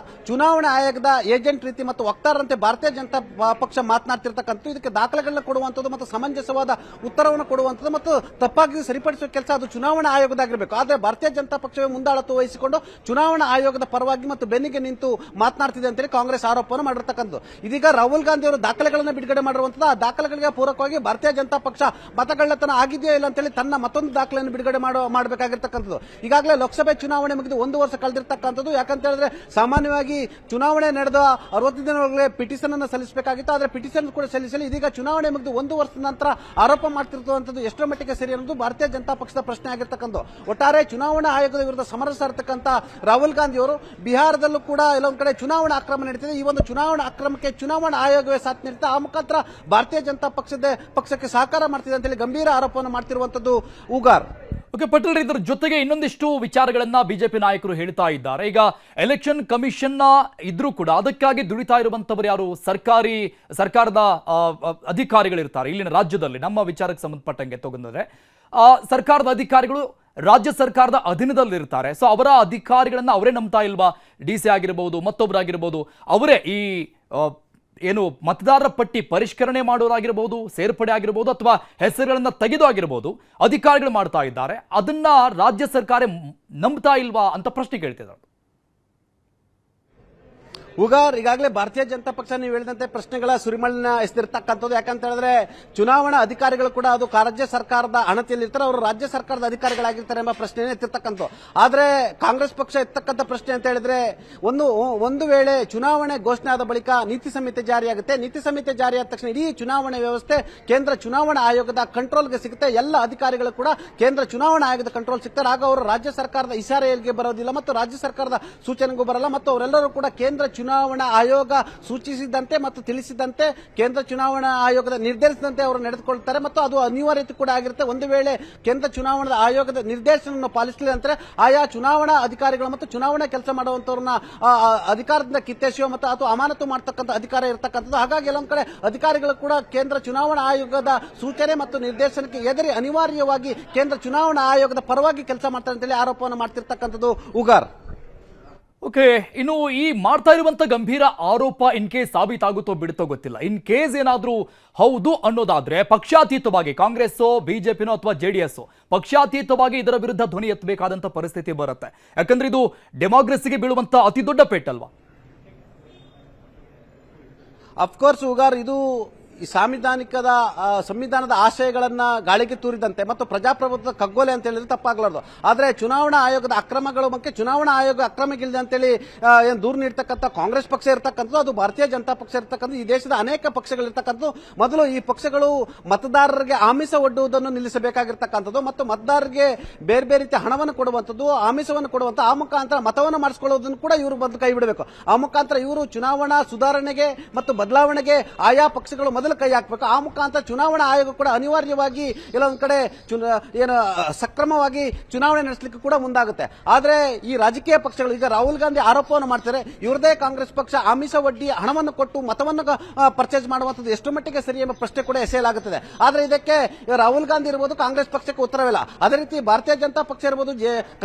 ಚುನಾವಣಾ ಆಯೋಗದ ಏಜೆಂಟ್ ರೀತಿ ಮತ್ತು ವಕ್ತಾರರಂತೆ ಭಾರತೀಯ ಜನತಾ ಪಕ್ಷ ಮಾತನಾಡ್ತಿರ್ತಕ್ಕಂಥ ಇದಕ್ಕೆ ದಾಖಲೆಗಳನ್ನ ಕೊಡುವಂಥದ್ದು ಮತ್ತು ಸಮಂಜಸವಾದ ಉತ್ತರವನ್ನು ಕೊಡುವಂಥದ್ದು ಮತ್ತು ತಪ್ಪಾಗಿ ಸರಿಪಡಿಸುವ ಕೆಲಸ ಅದು ಚುನಾವಣಾ ಆಯೋಗದಾಗಿರಬೇಕು. ಆದರೆ ಭಾರತೀಯ ಜನತಾ ಪಕ್ಷವೇ ಮುಂದಾಳತ್ವ ವಹಿಸಿಕೊಂಡು ಚುನಾವಣಾ ಆಯೋಗದ ಪರವಾಗಿ ಮತ್ತು ಬೆನ್ನಿಗೆ ನಿಂತು ಮಾತನಾಡ್ತಿದೆ ಅಂತ ಕಾಂಗ್ರೆಸ್ ಆರೋಪವನ್ನು ಮಾಡಿರ್ತಕ್ಕಂಥದ್ದು. ಇದೀಗ ರಾಹುಲ್ ಗಾಂಧಿ ಅವರು ದಾಖಲೆಗಳನ್ನು ಬಿಡುಗಡೆ ಮಾಡಿರುವಂತದ್ದು, ಆ ದಾಖಲೆಗಳಿಗೆ ಪೂರಕವಾಗಿ ಭಾರತೀಯ ಜನತಾ ಪಕ್ಷ ಮತಗಳ್ಳತನ ಆಗಿದೆಯೋ ಇಲ್ಲ ಅಂತೇಳಿ ತನ್ನ ಮತ್ತೊಂದು ದಾಖಲೆಯನ್ನು ಬಿಡುಗಡೆ ಮಾಡಬೇಕಾಗಿರ್ತಕ್ಕಂಥದ್ದು. ಈಗಾಗಲೇ ಲೋಕಸಭೆ ಚುನಾವಣೆ ಮುಗಿದು 1 ವರ್ಷ ಕಳೆದಿರ್ತಕ್ಕಂಥದ್ದು. ಯಾಕಂತ ಹೇಳಿದ್ರೆ ಸಾಮಾನ್ಯವಾಗಿ ಚುನಾವಣೆ ನಡೆದ 60 ದಿನಗಳೊಳಗೆ ಪಿಟಿಷನ್ ಅನ್ನು ಸಲ್ಲಿಸಬೇಕಾಗಿತ್ತು. ಆದರೆ ಪಿಟಿಷನ್ ಕೂಡ ಸಲ್ಲಿಸಲಿ ಇದೀಗ ಚುನಾವಣೆ ಮುಗಿದು 1 ವರ್ಷದ ನಂತರ ಆರೋಪ ಮಾಡ್ತಿರುವಂತದ್ದು ಎಷ್ಟರ ಮಟ್ಟಿಗೆ ಸರಿ ಅನ್ನೋದು ಭಾರತೀಯ ಜನತಾ ಪಕ್ಷದ ಪ್ರಶ್ನೆ ಆಗಿರ್ತಕ್ಕಂಥದ್ದು. ಒಟ್ಟಾರೆ ಚುನಾವಣಾ ಆಯೋಗದ ವಿರುದ್ಧ ಸಮರ ಸಾರ್ತಕ್ಕಂಥ ರಾಹುಲ್ ಗಾಂಧಿ ಅವರು ಬಿಹಾರದಲ್ಲೂ ಕೂಡ ಎಲ್ಲೊಂದು ಕಡೆ ಚುನಾವಣಾ ಅಕ್ರಮ ನಡೀತಿದೆ. ಈ ಒಂದು ಚುನಾವಣಾ ಅಕ್ರಮಕ್ಕೆ ಚುನಾವಣಾ ಆಯೋಗವೇ ಸಾಥ್ ನೀಡುತ್ತೆ, ಆ ಮುಖಾಂತರ ಭಾರತೀಯ ಜನತಾ ಪಕ್ಷಕ್ಕೆ ಸಹಕಾರ ಮಾಡ್ತಿದೆ ಅಂತೇಳಿ ಗಂಭೀರ ಆರೋಪವನ್ನು ಮಾಡ್ತಿರುವಂತದ್ದು. ಉಗಾರ್, ಓಕೆ ಪಟೇಲ್, ಇದರ ಜೊತೆಗೆ ಇನ್ನೊಂದಿಷ್ಟು ವಿಚಾರಗಳನ್ನ ಬಿಜೆಪಿ ನಾಯಕರು ಹೇಳ್ತಾ ಇದ್ದಾರೆ. ಈಗ ಎಲೆಕ್ಷನ್ ಕಮಿಷನ್ ಇದ್ರೂ ಕೂಡ ಅದಕ್ಕಾಗಿ ದುಡಿತಾ ಇರುವಂತವರು ಯಾರು? ಸರ್ಕಾರದ ಅಧಿಕಾರಿಗಳಿರ್ತಾರೆ ಇಲ್ಲಿನ ರಾಜ್ಯದಲ್ಲಿ. ನಮ್ಮ ವಿಚಾರಕ್ಕೆ ಸಂಬಂಧಪಟ್ಟಂಗೆ ತಗೊಂಡ್ರೆ ಸರ್ಕಾರದ ಅಧಿಕಾರಿಗಳು ರಾಜ್ಯ ಸರ್ಕಾರದ ಅಧೀನದಲ್ಲಿರ್ತಾರೆ. ಸೊ ಅವರ ಅಧಿಕಾರಿಗಳನ್ನ ಅವರೇ ನಂಬ್ತಾ ಇಲ್ವಾ? DC ಆಗಿರ್ಬೋದು, ಮತ್ತೊಬ್ಬರಾಗಿರ್ಬೋದು, ಅವರೇ ಈ ಏನು ಮತದಾರರ ಪಟ್ಟಿ ಪರಿಷ್ಕರಣೆ ಮಾಡೋರಾಗಿರ್ಬೋದು, ಸೇರ್ಪಡೆ ಆಗಿರ್ಬೋದು, ಅಥವಾ ಹೆಸರುಗಳನ್ನ ತೆಗೆದು ಆಗಿರ್ಬೋದು ಅಧಿಕಾರಿಗಳು ಮಾಡ್ತಾ ಇದ್ದಾರೆ. ಅದನ್ನ ರಾಜ್ಯ ಸರ್ಕಾರ ನಂಬ್ತಾ ಇಲ್ವಾ ಅಂತ ಪ್ರಶ್ನೆ ಕೇಳ್ತಿದ್ದಾರೆ. ಉಗಾರ್, ಈಗಾಗಲೇ ಭಾರತೀಯ ಜನತಾ ಪಕ್ಷ ನೀವು ಹೇಳಿದಂತೆ ಪ್ರಶ್ನೆಗಳ ಸುರಿಮಳಿನ ಎಸೆದಿರ್ತಕ್ಕಂಥದ್ದು. ಯಾಕಂತ ಹೇಳಿದ್ರೆ ಚುನಾವಣಾ ಅಧಿಕಾರಿಗಳು ಕೂಡ ಅದು ರಾಜ್ಯ ಸರ್ಕಾರದ ಅಣತಿಯಲ್ಲಿರ್ತಾರೆ, ಅವರು ರಾಜ್ಯ ಸರ್ಕಾರದ ಅಧಿಕಾರಿಗಳಾಗಿರ್ತಾರೆ ಎಂಬ ಪ್ರಶ್ನೆ ಎತ್ತಿರ್ತಕ್ಕಂಥ. ಆದ್ರೆ ಕಾಂಗ್ರೆಸ್ ಪಕ್ಷ ಎತ್ತಕ್ಕಂಥ ಪ್ರಶ್ನೆ ಅಂತ ಹೇಳಿದ್ರೆ ಒಂದು ವೇಳೆ ಚುನಾವಣೆ ಘೋಷಣೆ ಆದ ಬಳಿಕ ನೀತಿ ಸಂಹಿತೆ ಜಾರಿಯಾಗುತ್ತೆ. ನೀತಿ ಸಂಹಿತೆ ಜಾರಿಯಾದ ತಕ್ಷಣ ಇಡೀ ಚುನಾವಣೆ ವ್ಯವಸ್ಥೆ ಕೇಂದ್ರ ಚುನಾವಣಾ ಆಯೋಗದ ಕಂಟ್ರೋಲ್ಗೆ ಸಿಗುತ್ತೆ. ಎಲ್ಲ ಅಧಿಕಾರಿಗಳು ಕೂಡ ಕೇಂದ್ರ ಚುನಾವಣಾ ಆಯೋಗದ ಕಂಟ್ರೋಲ್ ಸಿಗ್ತಾರೆ. ಆಗ ಅವರು ರಾಜ್ಯ ಸರ್ಕಾರದ ಇಶಾರೆಗೆ ಬರೋದಿಲ್ಲ ಮತ್ತು ರಾಜ್ಯ ಸರ್ಕಾರದ ಸೂಚನೆಗೂ ಬರಲ್ಲ ಮತ್ತು ಅವರೆಲ್ಲರೂ ಕೂಡ ಕೇಂದ್ರ ಚುನಾವಣಾ ಆಯೋಗ ಸೂಚಿಸಿದಂತೆ ಮತ್ತು ತಿಳಿಸಿದಂತೆ ಕೇಂದ್ರ ಚುನಾವಣಾ ಆಯೋಗದ ನಿರ್ದೇಶನದಂತೆ ಅವರು ನಡೆದುಕೊಳ್ತಾರೆ ಮತ್ತು ಅದು ಅನಿವಾರ್ಯತೆ ಕೂಡ ಆಗಿರುತ್ತೆ. ಒಂದು ವೇಳೆ ಕೇಂದ್ರ ಚುನಾವಣಾ ಆಯೋಗದ ನಿರ್ದೇಶನವನ್ನು ಪಾಲಿಸಲಿಲ್ಲ ಅಂದ್ರೆ ಆಯಾ ಚುನಾವಣಾ ಅಧಿಕಾರಿಗಳು ಮತ್ತು ಚುನಾವಣಾ ಕೆಲಸ ಮಾಡುವಂತವ್ರನ್ನ ಅಧಿಕಾರದಿಂದ ಕಿತ್ತೆಸೆಯುವ ಮತ್ತು ಅಥವಾ ಅಮಾನತು ಮಾಡತಕ್ಕಂಥ ಅಧಿಕಾರ ಇರತಕ್ಕಂಥದ್ದು. ಹಾಗಾಗಿ ಎಲ್ಲೊಂದು ಕಡೆ ಅಧಿಕಾರಿಗಳು ಕೂಡ ಕೇಂದ್ರ ಚುನಾವಣಾ ಆಯೋಗದ ಸೂಚನೆ ಮತ್ತು ನಿರ್ದೇಶನಕ್ಕೆ ಎದುರಿ ಅನಿವಾರ್ಯವಾಗಿ ಕೇಂದ್ರ ಚುನಾವಣಾ ಆಯೋಗದ ಪರವಾಗಿ ಕೆಲಸ ಮಾಡ್ತಾರೆ ಅಂತೇಳಿ ಆರೋಪವನ್ನು ಮಾಡ್ತಿರ್ತಕ್ಕಂಥದ್ದು. ಉಗಾರ್, ಓಕೆ, ಇನ್ನು ಈ ಮಾಡ್ತಾ ಇರುವಂತ ಗಂಭೀರ ಆರೋಪ ಇನ್ ಕೇಸ್ ಸಾಬೀತಾಗುತ್ತೋ ಬಿಡುತ್ತೋ ಗೊತ್ತಿಲ್ಲ. ಇನ್ ಕೇಸ್ ಏನಾದ್ರೂ ಹೌದು ಅನ್ನೋದಾದ್ರೆ ಪಕ್ಷಾತೀತವಾಗಿ ಕಾಂಗ್ರೆಸ್ಸೋ ಬಿಜೆಪಿನೋ ಅಥವಾ JDS ಪಕ್ಷಾತೀತವಾಗಿ ಇದರ ವಿರುದ್ಧ ಧ್ವನಿ ಎತ್ತಬೇಕಾದಂತ ಪರಿಸ್ಥಿತಿ ಬರುತ್ತೆ. ಯಾಕಂದ್ರೆ ಇದು ಡೆಮಾಕ್ರಸಿಗೆ ಬೀಳುವಂತ ಅತಿ ದೊಡ್ಡ ಪೇಟಲ್ವಾ? ಅಫ್ಕೋರ್ಸ್ ಉಗಾರ್, ಇದು ಈ ಸಂವಿಧಾನದ ಆಶಯಗಳನ್ನ ಗಾಳಿಗೆ ತೂರಿದಂತೆ ಮತ್ತು ಪ್ರಜಾಪ್ರಭುತ್ವದ ಕಗ್ಗೋಲೆ ಅಂತ ಹೇಳಿದ್ರೆ ತಪ್ಪಾಗಲಾರದು. ಆದರೆ ಚುನಾವಣಾ ಆಯೋಗದ ಅಕ್ರಮಗಳ ಬಗ್ಗೆ ಚುನಾವಣಾ ಆಯೋಗ ಅಕ್ರಮಗಿಲ್ಲದೆ ಅಂತೇಳಿ ಏನು ದೂರು ನೀಡ್ತಕ್ಕಂಥ ಕಾಂಗ್ರೆಸ್ ಪಕ್ಷ ಇರತಕ್ಕಂಥದ್ದು, ಅದು ಭಾರತೀಯ ಜನತಾ ಪಕ್ಷ ಇರತಕ್ಕಂಥದ್ದು, ಈ ದೇಶದ ಅನೇಕ ಪಕ್ಷಗಳಿರ್ತಕ್ಕಂಥದ್ದು. ಮೊದಲು ಈ ಪಕ್ಷಗಳು ಮತದಾರರಿಗೆ ಆಮಿಷ ಒಡ್ಡುವುದನ್ನು ನಿಲ್ಲಿಸಬೇಕಾಗಿರ್ತಕ್ಕಂಥದ್ದು ಮತ್ತು ಮತದಾರರಿಗೆ ಬೇರೆ ಬೇರೆ ರೀತಿಯ ಹಣವನ್ನು ಕೊಡುವಂಥದ್ದು, ಆಮಿಷವನ್ನು ಕೊಡುವಂಥ, ಆ ಮುಖಾಂತರ ಮತವನ್ನು ಮಾಡಿಸಿಕೊಳ್ಳುವುದನ್ನು ಕೂಡ ಇವರು ಬಂದು ಕೈ ಬಿಡಬೇಕು. ಆ ಮುಖಾಂತರ ಇವರು ಚುನಾವಣಾ ಸುಧಾರಣೆಗೆ ಮತ್ತು ಬದಲಾವಣೆಗೆ ಆಯಾ ಪಕ್ಷಗಳು ಮೊದಲು ಕೈ ಹಾಕಬೇಕು. ಆ ಮುಖಾಂತರ ಚುನಾವಣಾ ಆಯೋಗ ಕೂಡ ಅನಿವಾರ್ಯವಾಗಿ ಎಲ್ಲೊಂದು ಕಡೆ ಸಕ್ರಮವಾಗಿ ಚುನಾವಣೆ ನಡೆಸಲಿಕ್ಕೆ ಕೂಡ ಮುಂದಾಗುತ್ತೆ. ಆದರೆ ಈ ರಾಜಕೀಯ ಪಕ್ಷಗಳು ಈಗ ರಾಹುಲ್ ಗಾಂಧಿ ಆರೋಪವನ್ನು ಮಾಡ್ತಾರೆ, ಇವರದೇ ಕಾಂಗ್ರೆಸ್ ಪಕ್ಷ ಆಮಿಷ ಒಡ್ಡಿ ಹಣವನ್ನು ಕೊಟ್ಟು ಮತವನ್ನು ಪರ್ಚೇಸ್ ಮಾಡುವಂಥದ್ದು ಎಷ್ಟು ಮಟ್ಟಿಗೆ ಸರಿ ಎಂಬ ಪ್ರಶ್ನೆ ಕೂಡ ಎಸೆಯಲಾಗುತ್ತದೆ. ಆದರೆ ಇದಕ್ಕೆ ರಾಹುಲ್ ಗಾಂಧಿ ಇರಬಹುದು, ಕಾಂಗ್ರೆಸ್ ಪಕ್ಷಕ್ಕೆ ಉತ್ತರವಿಲ್ಲ. ಅದೇ ರೀತಿ ಭಾರತೀಯ ಜನತಾ ಪಕ್ಷ ಇರಬಹುದು,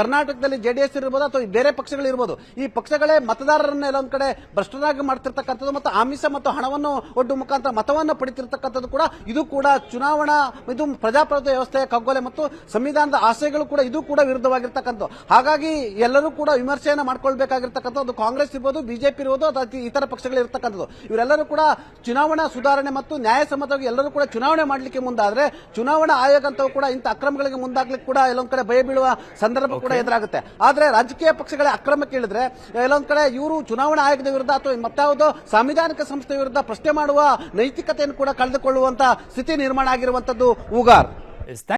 ಕರ್ನಾಟಕದಲ್ಲಿ JDS ಇರಬಹುದು ಅಥವಾ ಬೇರೆ ಪಕ್ಷಗಳು ಇರಬಹುದು, ಈ ಪಕ್ಷಗಳೇ ಮತದಾರರನ್ನ ಎಲ್ಲೊಂದು ಕಡೆ ಭ್ರಷ್ಟರಾಗಿ ಮಾಡ್ತಿರ್ತಕ್ಕಂಥದ್ದು ಮತ್ತು ಆಮಿಷ ಮತ್ತು ಹಣವನ್ನು ಒಡ್ಡು ಮುಖಾಂತರ ಮತವನ್ನು ಲಾಭವನ್ನು ಪಡಿತಿರ್ತಕ್ಕಂಥದ್ದು ಕೂಡ ಇದು ಕೂಡ ಚುನಾವಣಾ ಇದು ಪ್ರಜಾಪ್ರಭುತ್ವ ವ್ಯವಸ್ಥೆಯ ಕಗ್ಗೊಲೆ ಮತ್ತು ಸಂವಿಧಾನದ ಆಶಯಗಳು ಕೂಡ ಇದು ಕೂಡ ವಿರುದ್ಧವಾಗಿರ್ತಕ್ಕಂಥದ್ದು. ಹಾಗಾಗಿ ಎಲ್ಲರೂ ಕೂಡ ವಿಮರ್ಶೆಯನ್ನು ಮಾಡ್ಕೊಳ್ಬೇಕಾಗಿರ್ತಕ್ಕಂಥದ್ದು ಕಾಂಗ್ರೆಸ್ ಇರ್ಬೋದು, ಬಿಜೆಪಿ ಇರ್ಬೋದು ಅಥವಾ ಇತರ ಪಕ್ಷಗಳು ಇರ್ತಕ್ಕಂಥದ್ದು. ಇವರೆಲ್ಲರೂ ಕೂಡ ಚುನಾವಣಾ ಸುಧಾರಣೆ ಮತ್ತು ನ್ಯಾಯಸಮ್ಮತವಾಗಿ ಎಲ್ಲರೂ ಕೂಡ ಚುನಾವಣೆ ಮಾಡಲಿಕ್ಕೆ ಮುಂದಾದ್ರೆ ಚುನಾವಣಾ ಆಯೋಗ ಅಂತವೂ ಕೂಡ ಇಂಥ ಅಕ್ರಮಗಳಿಗೆ ಮುಂದಾಗ್ಲಿಕ್ಕೆ ಕೂಡ ಎಲ್ಲೊಂದ್ ಕಡೆ ಭಯ ಬೀಳುವ ಸಂದರ್ಭ ಕೂಡ ಎದುರಾಗುತ್ತೆ. ಆದ್ರೆ ರಾಜಕೀಯ ಪಕ್ಷಗಳ ಅಕ್ರಮ ಕೇಳಿದ್ರೆ ಎಲ್ಲೊಂದ್ ಕಡೆ ಇವರು ಚುನಾವಣಾ ಆಯೋಗದ ವಿರುದ್ಧ ಅಥವಾ ಮತ್ತಾವುದೋ ಸಾಂವಿಧಾನಿಕ ಸಂಸ್ಥೆ ವಿರುದ್ಧ ಪ್ರಶ್ನೆ ಮಾಡುವ ನೈತಿಕತೆಯನ್ನು ಕೂಡ ಕಳೆದುಕೊಳ್ಳುವಂತ ಸ್ಥಿತಿ ನಿರ್ಮಾಣ ಆಗಿರುವಂತದ್ದು. ಉಗಾರ್.